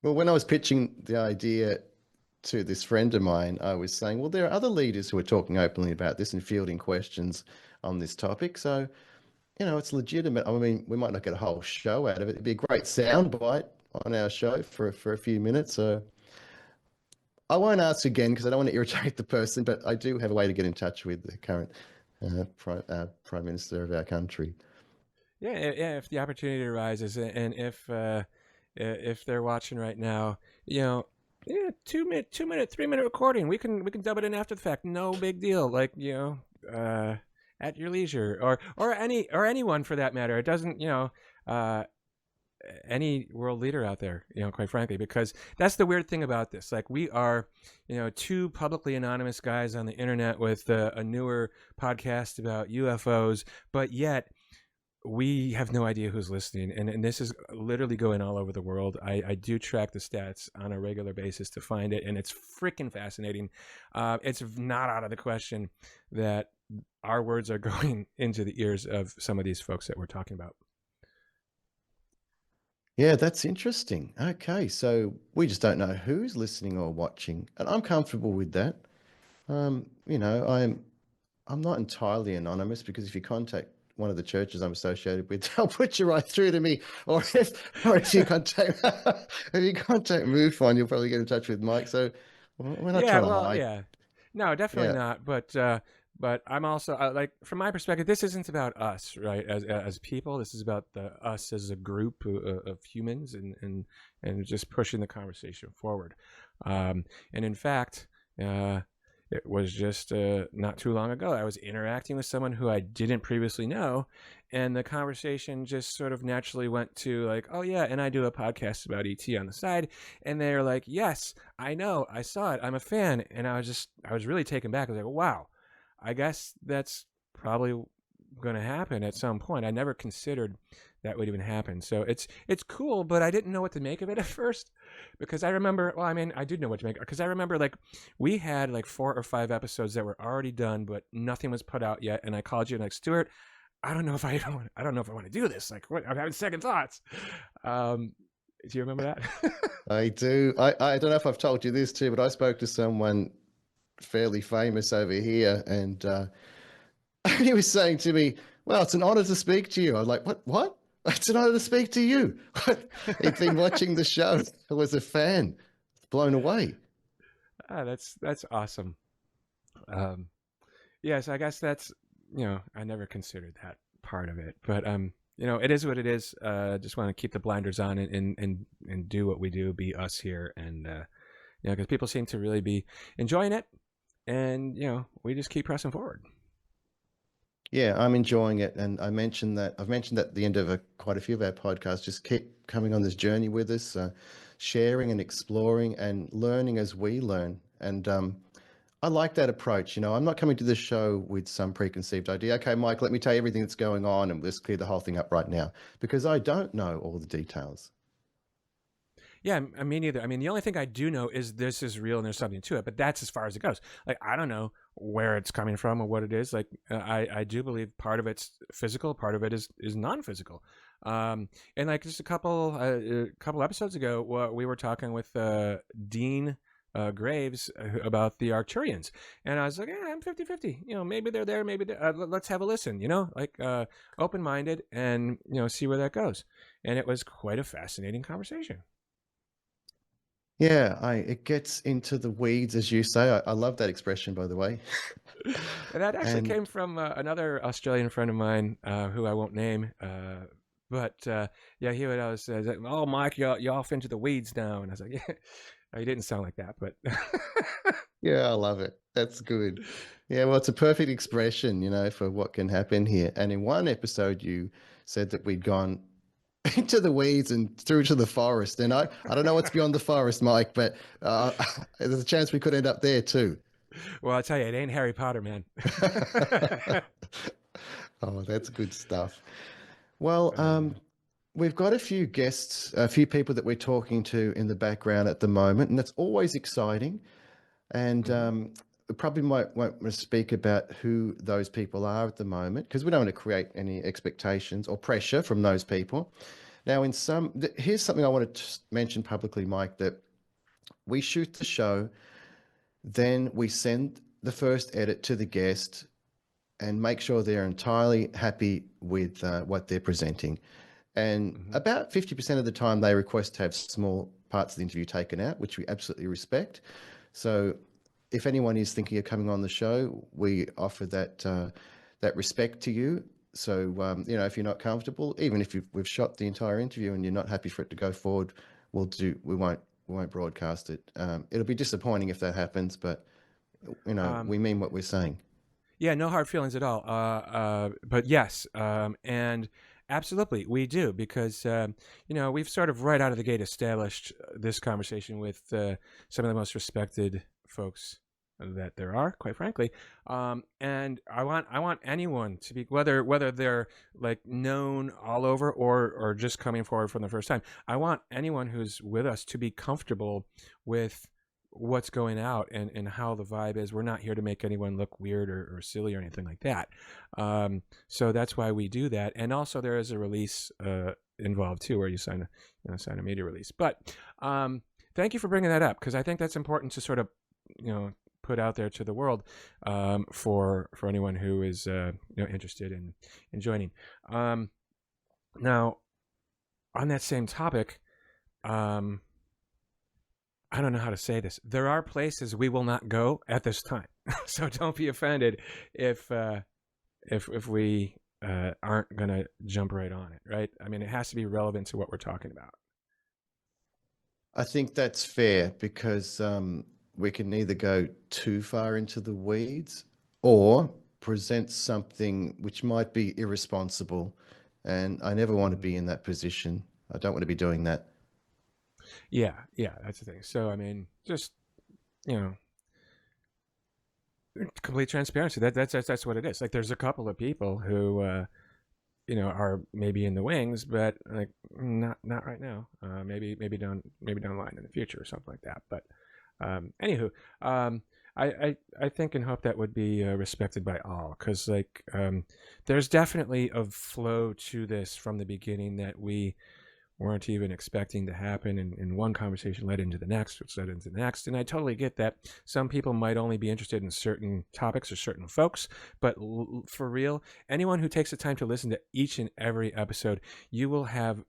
[SPEAKER 1] Well, when I was pitching the idea to this friend of mine, I was saying, well, there are other leaders who are talking openly about this and fielding questions on this topic. So, it's legitimate. I mean, we might not get a whole show out of it. It'd be a great soundbite on our show for a few minutes. So I won't ask again because I don't want to irritate the person, but I do have a way to get in touch with the current Prime Minister of our country.
[SPEAKER 2] Yeah, if the opportunity arises, and if they're watching right now, yeah, 2-minute, 3-minute recording, we can dub it in after the fact. No big deal. Like at your leisure, or anyone for that matter. It doesn't any world leader out there, quite frankly, because that's the weird thing about this. Like, we are, two publicly anonymous guys on the internet with a newer podcast about UFOs, but yet we have no idea who's listening, and this is literally going all over the world. I do track the stats on a regular basis to find it, and it's freaking fascinating. It's not out of the question that our words are going into the ears of some of these folks that we're talking about.
[SPEAKER 1] Yeah, that's interesting. Okay, so we just don't know who's listening or watching, and I'm comfortable with that. I'm not entirely anonymous because if you contact one of the churches I'm associated with, they'll put you right through to me. Or if you contact MUFON, you'll probably get in touch with Mike. So we're not trying to hide.
[SPEAKER 2] Yeah, no, definitely not. But I'm also like, from my perspective, this isn't about us, right? As people, this is about us as a group of humans, and just pushing the conversation forward. And in fact, it was just not too long ago, I was interacting with someone who I didn't previously know, and the conversation just sort of naturally went to like, oh yeah, and I do a podcast about ET on the side, and they're like, yes, I know, I saw it, I'm a fan, and I was really taken back. I was like, wow, I guess that's probably going to happen at some point. I never considered that would even happen. So it's cool, but I didn't know what to make of it at first, because I remember, well, I mean, I did know what to make, because I remember like we had like 4 or 5 episodes that were already done, but nothing was put out yet. And I called you and like, Stuart, I don't know if I want to do this. Like, what? I'm having second thoughts. Do you remember that?
[SPEAKER 1] I do. I don't know if I've told you this too, but I spoke to someone fairly famous over here, and he was saying to me, well, it's an honor to speak to you. I was like, what? It's an honor to speak to you. He'd been watching the show. I was a fan. Blown away.
[SPEAKER 2] That's awesome. Yes, I guess that's, I never considered that part of it, but it is what it is. Just want to keep the blinders on and do what we do, be us here, and because people seem to really be enjoying it, and we just keep pressing forward.
[SPEAKER 1] Yeah, I'm enjoying it, and I've mentioned that at the end of quite a few of our podcasts. Just keep coming on this journey with us, sharing and exploring and learning as we learn. And I like that approach. I'm not coming to this show with some preconceived idea. Okay, Mike, let me tell you everything that's going on, and let's clear the whole thing up right now, because I don't know all the details.
[SPEAKER 2] Yeah, me neither. I mean, the only thing I do know is this is real and there's something to it, but that's as far as it goes. Like, I don't know where it's coming from or what it is. Like, I do believe part of it's physical, part of it is non-physical. And like just a couple episodes ago, we were talking with Dean Graves about the Arcturians, and I was like, yeah, I'm 50-50. Maybe they're there, maybe let's have a listen. Like open-minded, and see where that goes. And it was quite a fascinating conversation.
[SPEAKER 1] Yeah, it gets into the weeds, as you say. I love that expression, by the way.
[SPEAKER 2] And that actually
[SPEAKER 1] And
[SPEAKER 2] came from another Australian friend of mine who I won't name. But yeah, he would always say, "Oh, Mike, you're off into the weeds now." And I was like, "Yeah, he didn't sound like that, but."
[SPEAKER 1] yeah, I love it. That's good. Yeah, well, it's a perfect expression, for what can happen here. And in one episode, you said that we'd gone into the weeds and through to the forest. And I don't know what's beyond the forest, Mike, but there's a chance we could end up there too.
[SPEAKER 2] Well, I tell you, it ain't Harry Potter, man.
[SPEAKER 1] Oh, that's good stuff. Well,
[SPEAKER 2] Uh,
[SPEAKER 1] we've got a few guests, a few people that we're talking to in the background at the moment, and that's always exciting. And
[SPEAKER 2] mhm.
[SPEAKER 1] we probably might want to speak about who those people are at the moment, because we don't want to create any expectations or pressure from those people. Now, here's something I want to mention publicly, Mike, that we shoot the show, then we send the first edit to the guest and make sure they're entirely happy with what they're presenting. And
[SPEAKER 2] Mhm.
[SPEAKER 1] about 50% of the time, they request to have small parts of the interview taken out, which we absolutely respect. So if anyone is thinking of coming on the show, we offer that respect to you. So if you're not comfortable, even if we've shot the entire interview and you're not happy for it to go forward, we won't broadcast it. It'll be disappointing if that happens, but
[SPEAKER 2] Um,
[SPEAKER 1] we mean what we're saying.
[SPEAKER 2] yeah, no hard feelings at all. But yes, and absolutely, we do because we've sort of right out of the gate established this conversation with some of the most respected folks that there are, quite frankly. And I want anyone to be whether they're like known all over or just coming forward for the first time. I want anyone who's with us to be comfortable with what's going out and how the vibe is. We're not here to make anyone look weird or silly or anything like that. So that's why we do that. And also there is a release involved too, where you sign a media release. But thank you for bringing that up, because I think that's important to sort of put out there to the world for anyone who is interested in joining. Now, on that same topic, I don't know how to say this. There are places we will not go at this time, so don't be offended if we aren't gonna jump right on it. Right? I mean, it has to be relevant to what we're talking about.
[SPEAKER 1] I think that's fair because we can neither go too far into the weeds or present something which might be irresponsible. And I never want to be in that position. I don't want to be doing that.
[SPEAKER 2] Yeah, that's the thing. So I mean, just you know, complete transparency. That's what it is. Like, there's a couple of people who are maybe in the wings, but like not right now. Maybe down the line in the future or something like that. But anywho, I think and hope that would be respected by all, because like there's definitely a flow to this from the beginning that we weren't even expecting to happen, and one conversation led into the next, which led into the next. And I totally get that some people might only be interested in certain topics or certain folks, but for real, anyone who takes the time to listen to each and every episode, you will have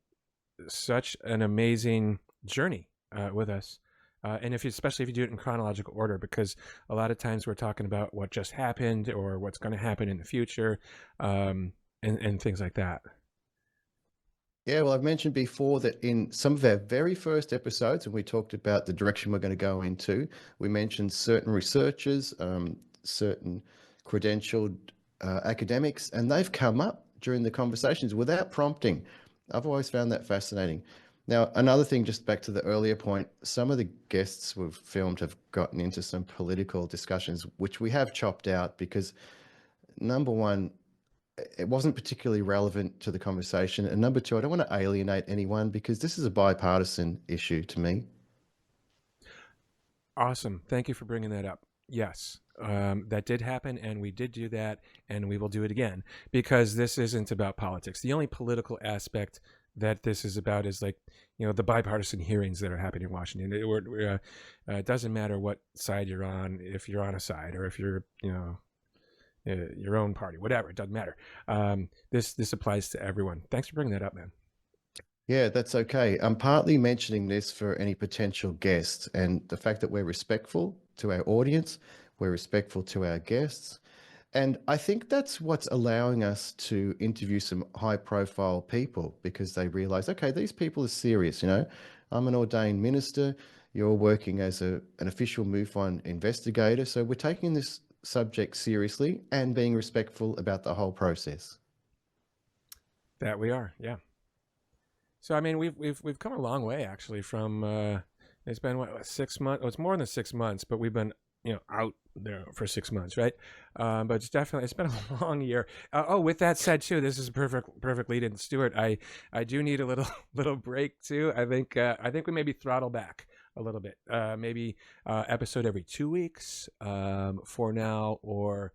[SPEAKER 2] such an amazing journey with us. And especially if you do it in chronological order, because a lot of times we're talking about what just happened or what's going to happen in the future, and things like that.
[SPEAKER 1] Yeah, well, I've mentioned before that in some of our very first episodes, when we talked about the direction we're going to go into, we mentioned certain researchers, certain credentialed academics, and they've come up during the conversations without prompting. I've always found that fascinating. Now, another thing, just back to the earlier point, some of the guests we've filmed have gotten into some political discussions, which we have chopped out because, number one, it wasn't particularly relevant to the conversation. And number two, I don't want to alienate anyone because this is a bipartisan issue to me.
[SPEAKER 2] Awesome. Thank you for bringing that up. Yes, that did happen, and we did do that, and we will do it again, because this isn't about politics. The only political aspect that this is about is, like, the bipartisan hearings that are happening in Washington. It doesn't matter what side you're on, if you're on a side or if you're, your own party, whatever. It doesn't matter. This applies to everyone. Thanks for bringing that up, man.
[SPEAKER 1] Yeah, that's okay. I'm partly mentioning this for any potential guests and the fact that we're respectful to our audience, we're respectful to our guests. And I think that's what's allowing us to interview some high profile people, because they realize, okay, these people are serious. I'm an ordained minister. You're working as an official MUFON investigator. So we're taking this subject seriously and being respectful about the whole process.
[SPEAKER 2] That we are, yeah. So I mean, we've come a long way, actually, from it's been what, 6 months. Oh, it's more than 6 months, but we've been out there for 6 months, right? But it's been a long year. With that said, too, this is a perfect lead in, Stuart. I do need a little break too. I think we maybe throttle back a little bit. Maybe episode every 2 weeks for now, or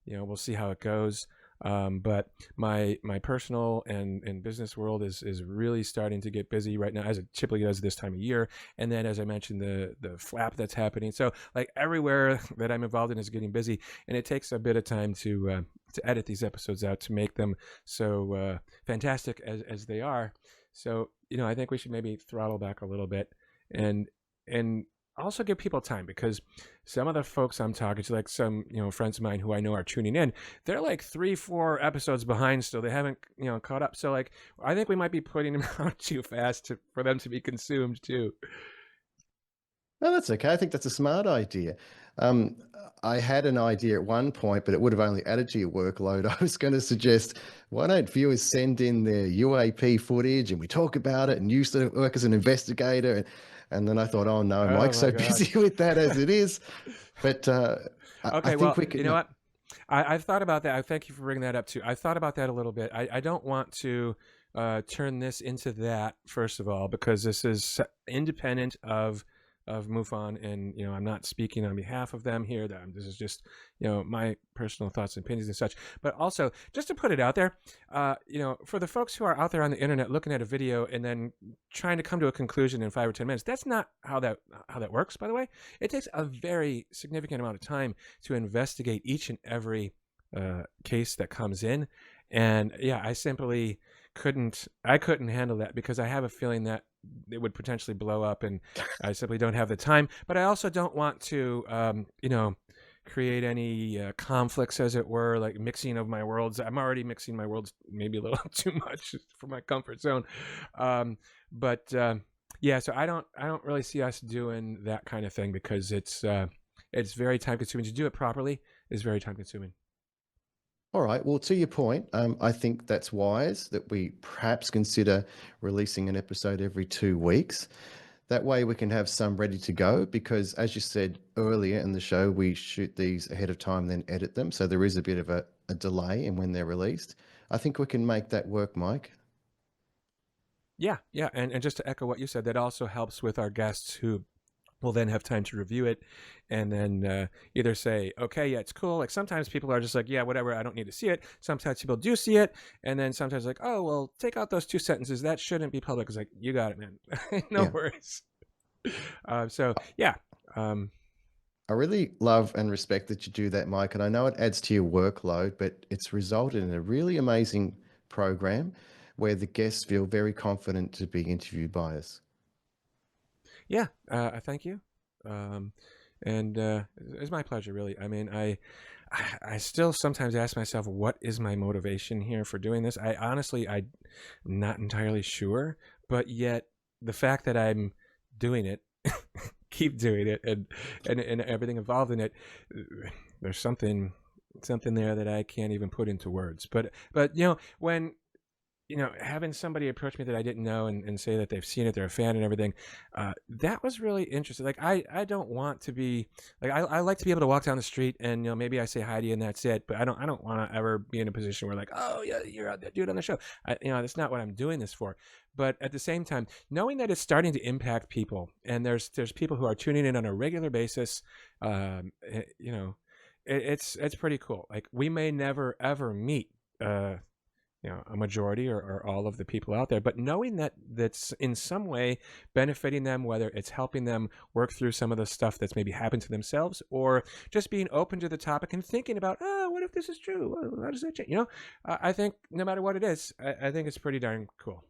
[SPEAKER 2] we'll see how it goes. But my personal and business world is really starting to get busy right now, as it typically does this time of year. And then, as I mentioned, the flap that's happening. So, like, everywhere that I'm involved in is getting busy, and it takes a bit of time to edit these episodes out to make them so fantastic as they are. So, I think we should maybe throttle back a little bit and also give people time, because some of the folks I'm talking to, like some friends of mine who I know are tuning in, they're like 3-4 episodes behind still. They haven't caught up. So, like, I think we might be putting them out too fast for them to be consumed too.
[SPEAKER 1] No, that's okay. I think that's a smart idea. I had an idea at one point, but it would have only added to your workload. I was going to suggest, why don't viewers send in their UAP footage and we talk about it, and you sort of work as an investigator. And then I thought, oh no,
[SPEAKER 2] Oh
[SPEAKER 1] Mike's
[SPEAKER 2] my
[SPEAKER 1] so
[SPEAKER 2] God.
[SPEAKER 1] busy with that as it is. But
[SPEAKER 2] Okay,
[SPEAKER 1] I think
[SPEAKER 2] well,
[SPEAKER 1] we can.
[SPEAKER 2] you know what? I've thought about that. I thank you for bringing that up too. I thought about that a little bit. I don't want to turn this into that, first of all, because this is independent of MUFON, and I'm not speaking on behalf of them here. This is just my personal thoughts and opinions and such. But also, just to put it out there, for the folks who are out there on the internet looking at a video and then trying to come to a conclusion in 5 or 10 minutes, that's not how that works. By the way, it takes a very significant amount of time to investigate each and every case that comes in, and yeah, I simply couldn't handle that, because I have a feeling that it would potentially blow up, and I simply don't have the time. But I also don't want to create any conflicts, as it were, like mixing of my worlds. I'm already mixing my worlds maybe a little too much for my comfort zone. Yeah, so I don't really see us doing that kind of thing, because it's very time consuming. To do it properly is very time consuming.
[SPEAKER 1] All right. Well, to your point, I think that's wise that we perhaps consider releasing an episode every 2 weeks. That way we can have some ready to go, because as you said earlier in the show, we shoot these ahead of time, then edit them. So there is a bit of a delay in when they're released. I think we can make that work, Mike.
[SPEAKER 2] Yeah. And just to echo what you said, that also helps with our guests, who will then have time to review it and then either say, okay, yeah, it's cool. Like, sometimes people are just like, yeah, whatever, I don't need to see it. Sometimes people do see it. And then sometimes like, oh, well, take out those 2 sentences. That shouldn't be public. It's like, you got it, man. No worries. So, yeah.
[SPEAKER 1] I really love and respect that you do that, Mike. And I know it adds to your workload, but it's resulted in a really amazing program where the guests feel very confident to be interviewed by us.
[SPEAKER 2] Yeah, I thank you. And it's my pleasure, really. I mean, I still sometimes ask myself, what is my motivation here for doing this? I'm not entirely sure, but yet the fact that I'm doing it, keep doing it, and everything involved in it, there's something there that I can't even put into words. But when having somebody approach me that I didn't know and say that they've seen it, they're a fan and everything, that was really interesting. Like, I don't want to be like, I like to be able to walk down the street and, maybe I say hi to you and that's it. But I don't want to ever be in a position where like, oh yeah, you're that dude on the show. That's not what I'm doing this for. But at the same time, knowing that it's starting to impact people, and there's people who are tuning in on a regular basis, it's pretty cool. Like, we may never ever meet a majority or all of the people out there, but knowing that that's in some way benefiting them, whether it's helping them work through some of the stuff that's maybe happened to themselves, or just being open to the topic and thinking about, oh, what if this is true? How does that change? I think no matter what it is, I think it's pretty darn cool.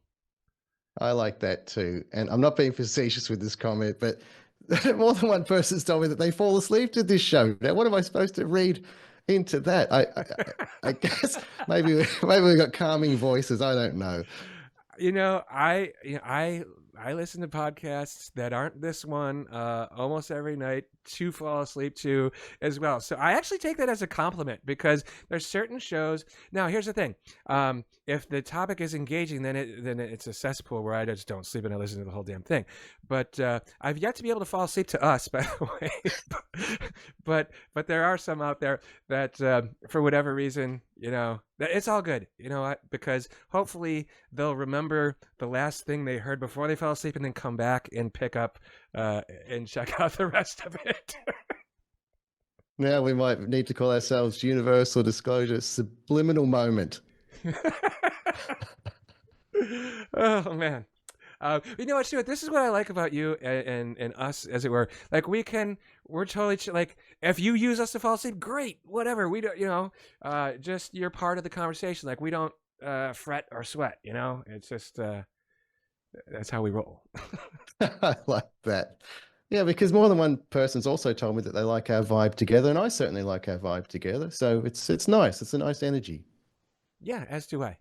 [SPEAKER 1] I like that too. And I'm not being facetious with this comment, but more than one person's told me that they fall asleep to this show. Now, what am I supposed to read into that? I guess maybe we got calming voices. I don't know.
[SPEAKER 2] I listen to podcasts that aren't this one almost every night to fall asleep to as well. So I actually take that as a compliment, because there's certain shows. Now, here's the thing. If the topic is engaging, then it's a cesspool where I just don't sleep and I listen to the whole damn thing. But I've yet to be able to fall asleep to us, by the way. but there are some out there that for whatever reason, it's all good. You know what? Because hopefully they'll remember the last thing they heard before they fell asleep and then come back and pick up and check out the rest of it.
[SPEAKER 1] Now we might need to call ourselves Universal Disclosure Subliminal Moment.
[SPEAKER 2] Oh, man. You know what, Stuart? This is what I like about you and us, as it were. Like, we're totally like, if you use us to fall asleep, great, whatever. We don't, just you're part of the conversation. Like, we don't fret or sweat. It's just that's how we roll.
[SPEAKER 1] I like that. Yeah, because more than one person's also told me that they like our vibe together, and I certainly like our vibe together. So it's nice. It's a nice energy.
[SPEAKER 2] Yeah, as do I.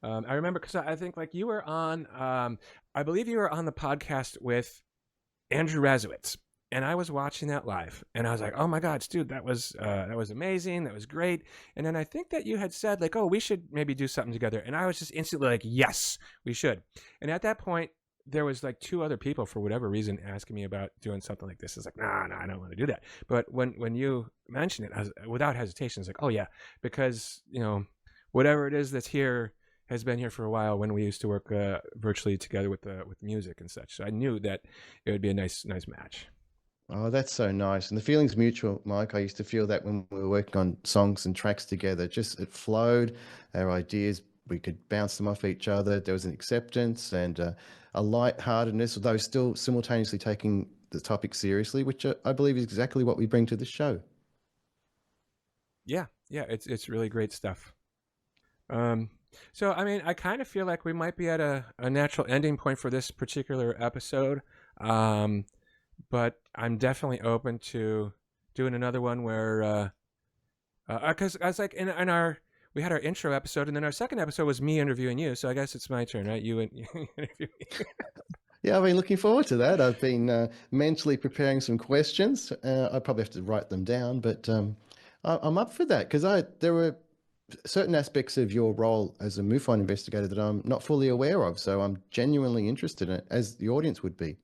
[SPEAKER 2] I remember, because I think like you were on, I believe you were on the podcast with Andrew Razowitz, and I was watching that live, and I was like, oh my God, dude, that was amazing. That was great. And then I think that you had said like, oh, we should maybe do something together. And I was just instantly like, yes, we should. And at that point, there was like two other people, for whatever reason, asking me about doing something like this. It's like, no, I don't want to do that. But when you mentioned it, I was, without hesitation, it's like, oh yeah, because whatever it is that's here has been here for a while, when we used to work virtually together with music and such. So I knew that it would be a nice match.
[SPEAKER 1] Oh, that's so nice. And the feeling's mutual, Mike. I used to feel that when we were working on songs and tracks together. Just it flowed, our ideas, we could bounce them off each other. There was an acceptance and a lightheartedness, although still simultaneously taking the topic seriously, which I believe is exactly what we bring to the show.
[SPEAKER 2] Yeah, it's really great stuff. So, I mean, I kind of feel like we might be at a natural ending point for this particular episode. But I'm definitely open to doing another one where, because I was like, in we had our intro episode, and then our second episode was me interviewing you. So I guess it's my turn, right? You interview me.
[SPEAKER 1] Yeah, I've been looking forward to that. I've been mentally preparing some questions. I probably have to write them down, but I'm up for that, because there were certain aspects of your role as a MUFON investigator that I'm not fully aware of. So I'm genuinely interested in it, as the audience would be.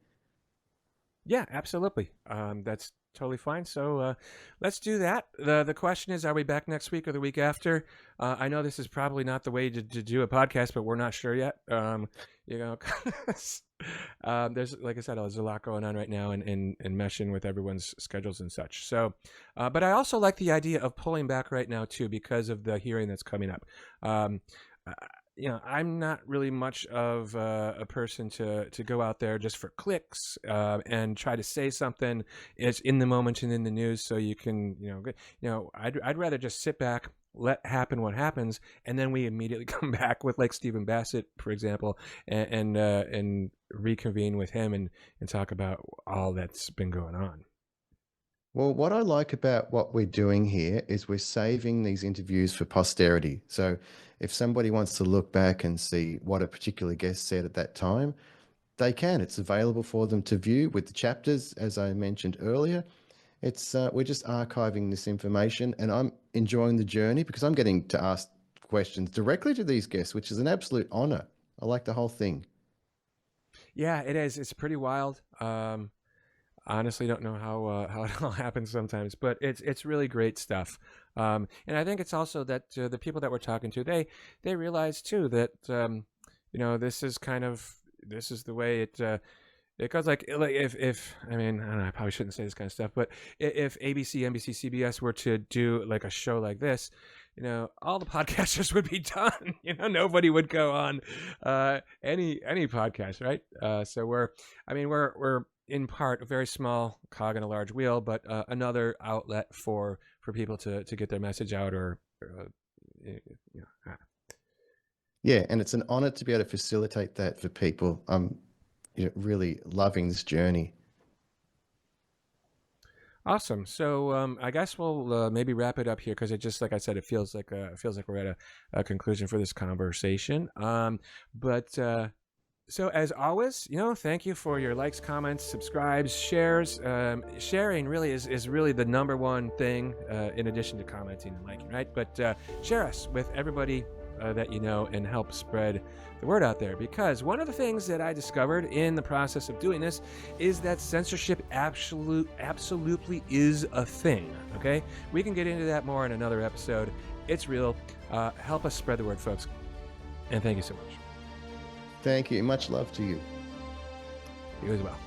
[SPEAKER 2] Yeah, absolutely. That's totally fine. So let's do that. The question is, are we back next week or the week after? I know this is probably not the way to do a podcast, but we're not sure yet. There's, like I said, there's a lot going on right now and meshing with everyone's schedules and such. So, but I also like the idea of pulling back right now too, because of the hearing that's coming up. I'm not really much of a person to go out there just for clicks and try to say something. It's in the moment and in the news, so you can, I'd rather just sit back, let happen what happens, and then we immediately come back with, like, Stephen Bassett, for example, and reconvene with him and talk about all that's been going on.
[SPEAKER 1] Well, what I like about what we're doing here is we're saving these interviews for posterity. So if somebody wants to look back and see what a particular guest said at that time, they can. It's available for them to view with the chapters, as I mentioned earlier. We're just archiving this information, and I'm enjoying the journey because I'm getting to ask questions directly to these guests, which is an absolute honor. I like the whole thing.
[SPEAKER 2] Yeah, it is. It's pretty wild. Honestly, don't know how it all happens sometimes, but it's really great stuff. And I think it's also that the people that we're talking to, they realize too that this is the way it goes. Like if I mean, I don't know, I probably shouldn't say this kind of stuff, but if ABC, NBC, CBS were to do like a show like this, all the podcasters would be done. Nobody would go on any podcast, right? So we're in part a very small cog in a large wheel, but another outlet for people to get their message out or.
[SPEAKER 1] Yeah, and it's an honor to be able to facilitate that for people. I'm really loving this journey.
[SPEAKER 2] Awesome. So I guess we'll maybe wrap it up here because it just, like I said, it feels like we're at a conclusion for this conversation. So as always, thank you for your likes, comments, subscribes, shares. Sharing really is really the number one thing in addition to commenting and liking, right? But share us with everybody that you know and help spread the word out there, because one of the things that I discovered in the process of doing this is that censorship absolutely is a thing. Okay, we can get into that more in another episode. It's real. Help us spread the word, folks, and thank you so much.
[SPEAKER 1] Thank you. Much love to you.
[SPEAKER 2] You as well.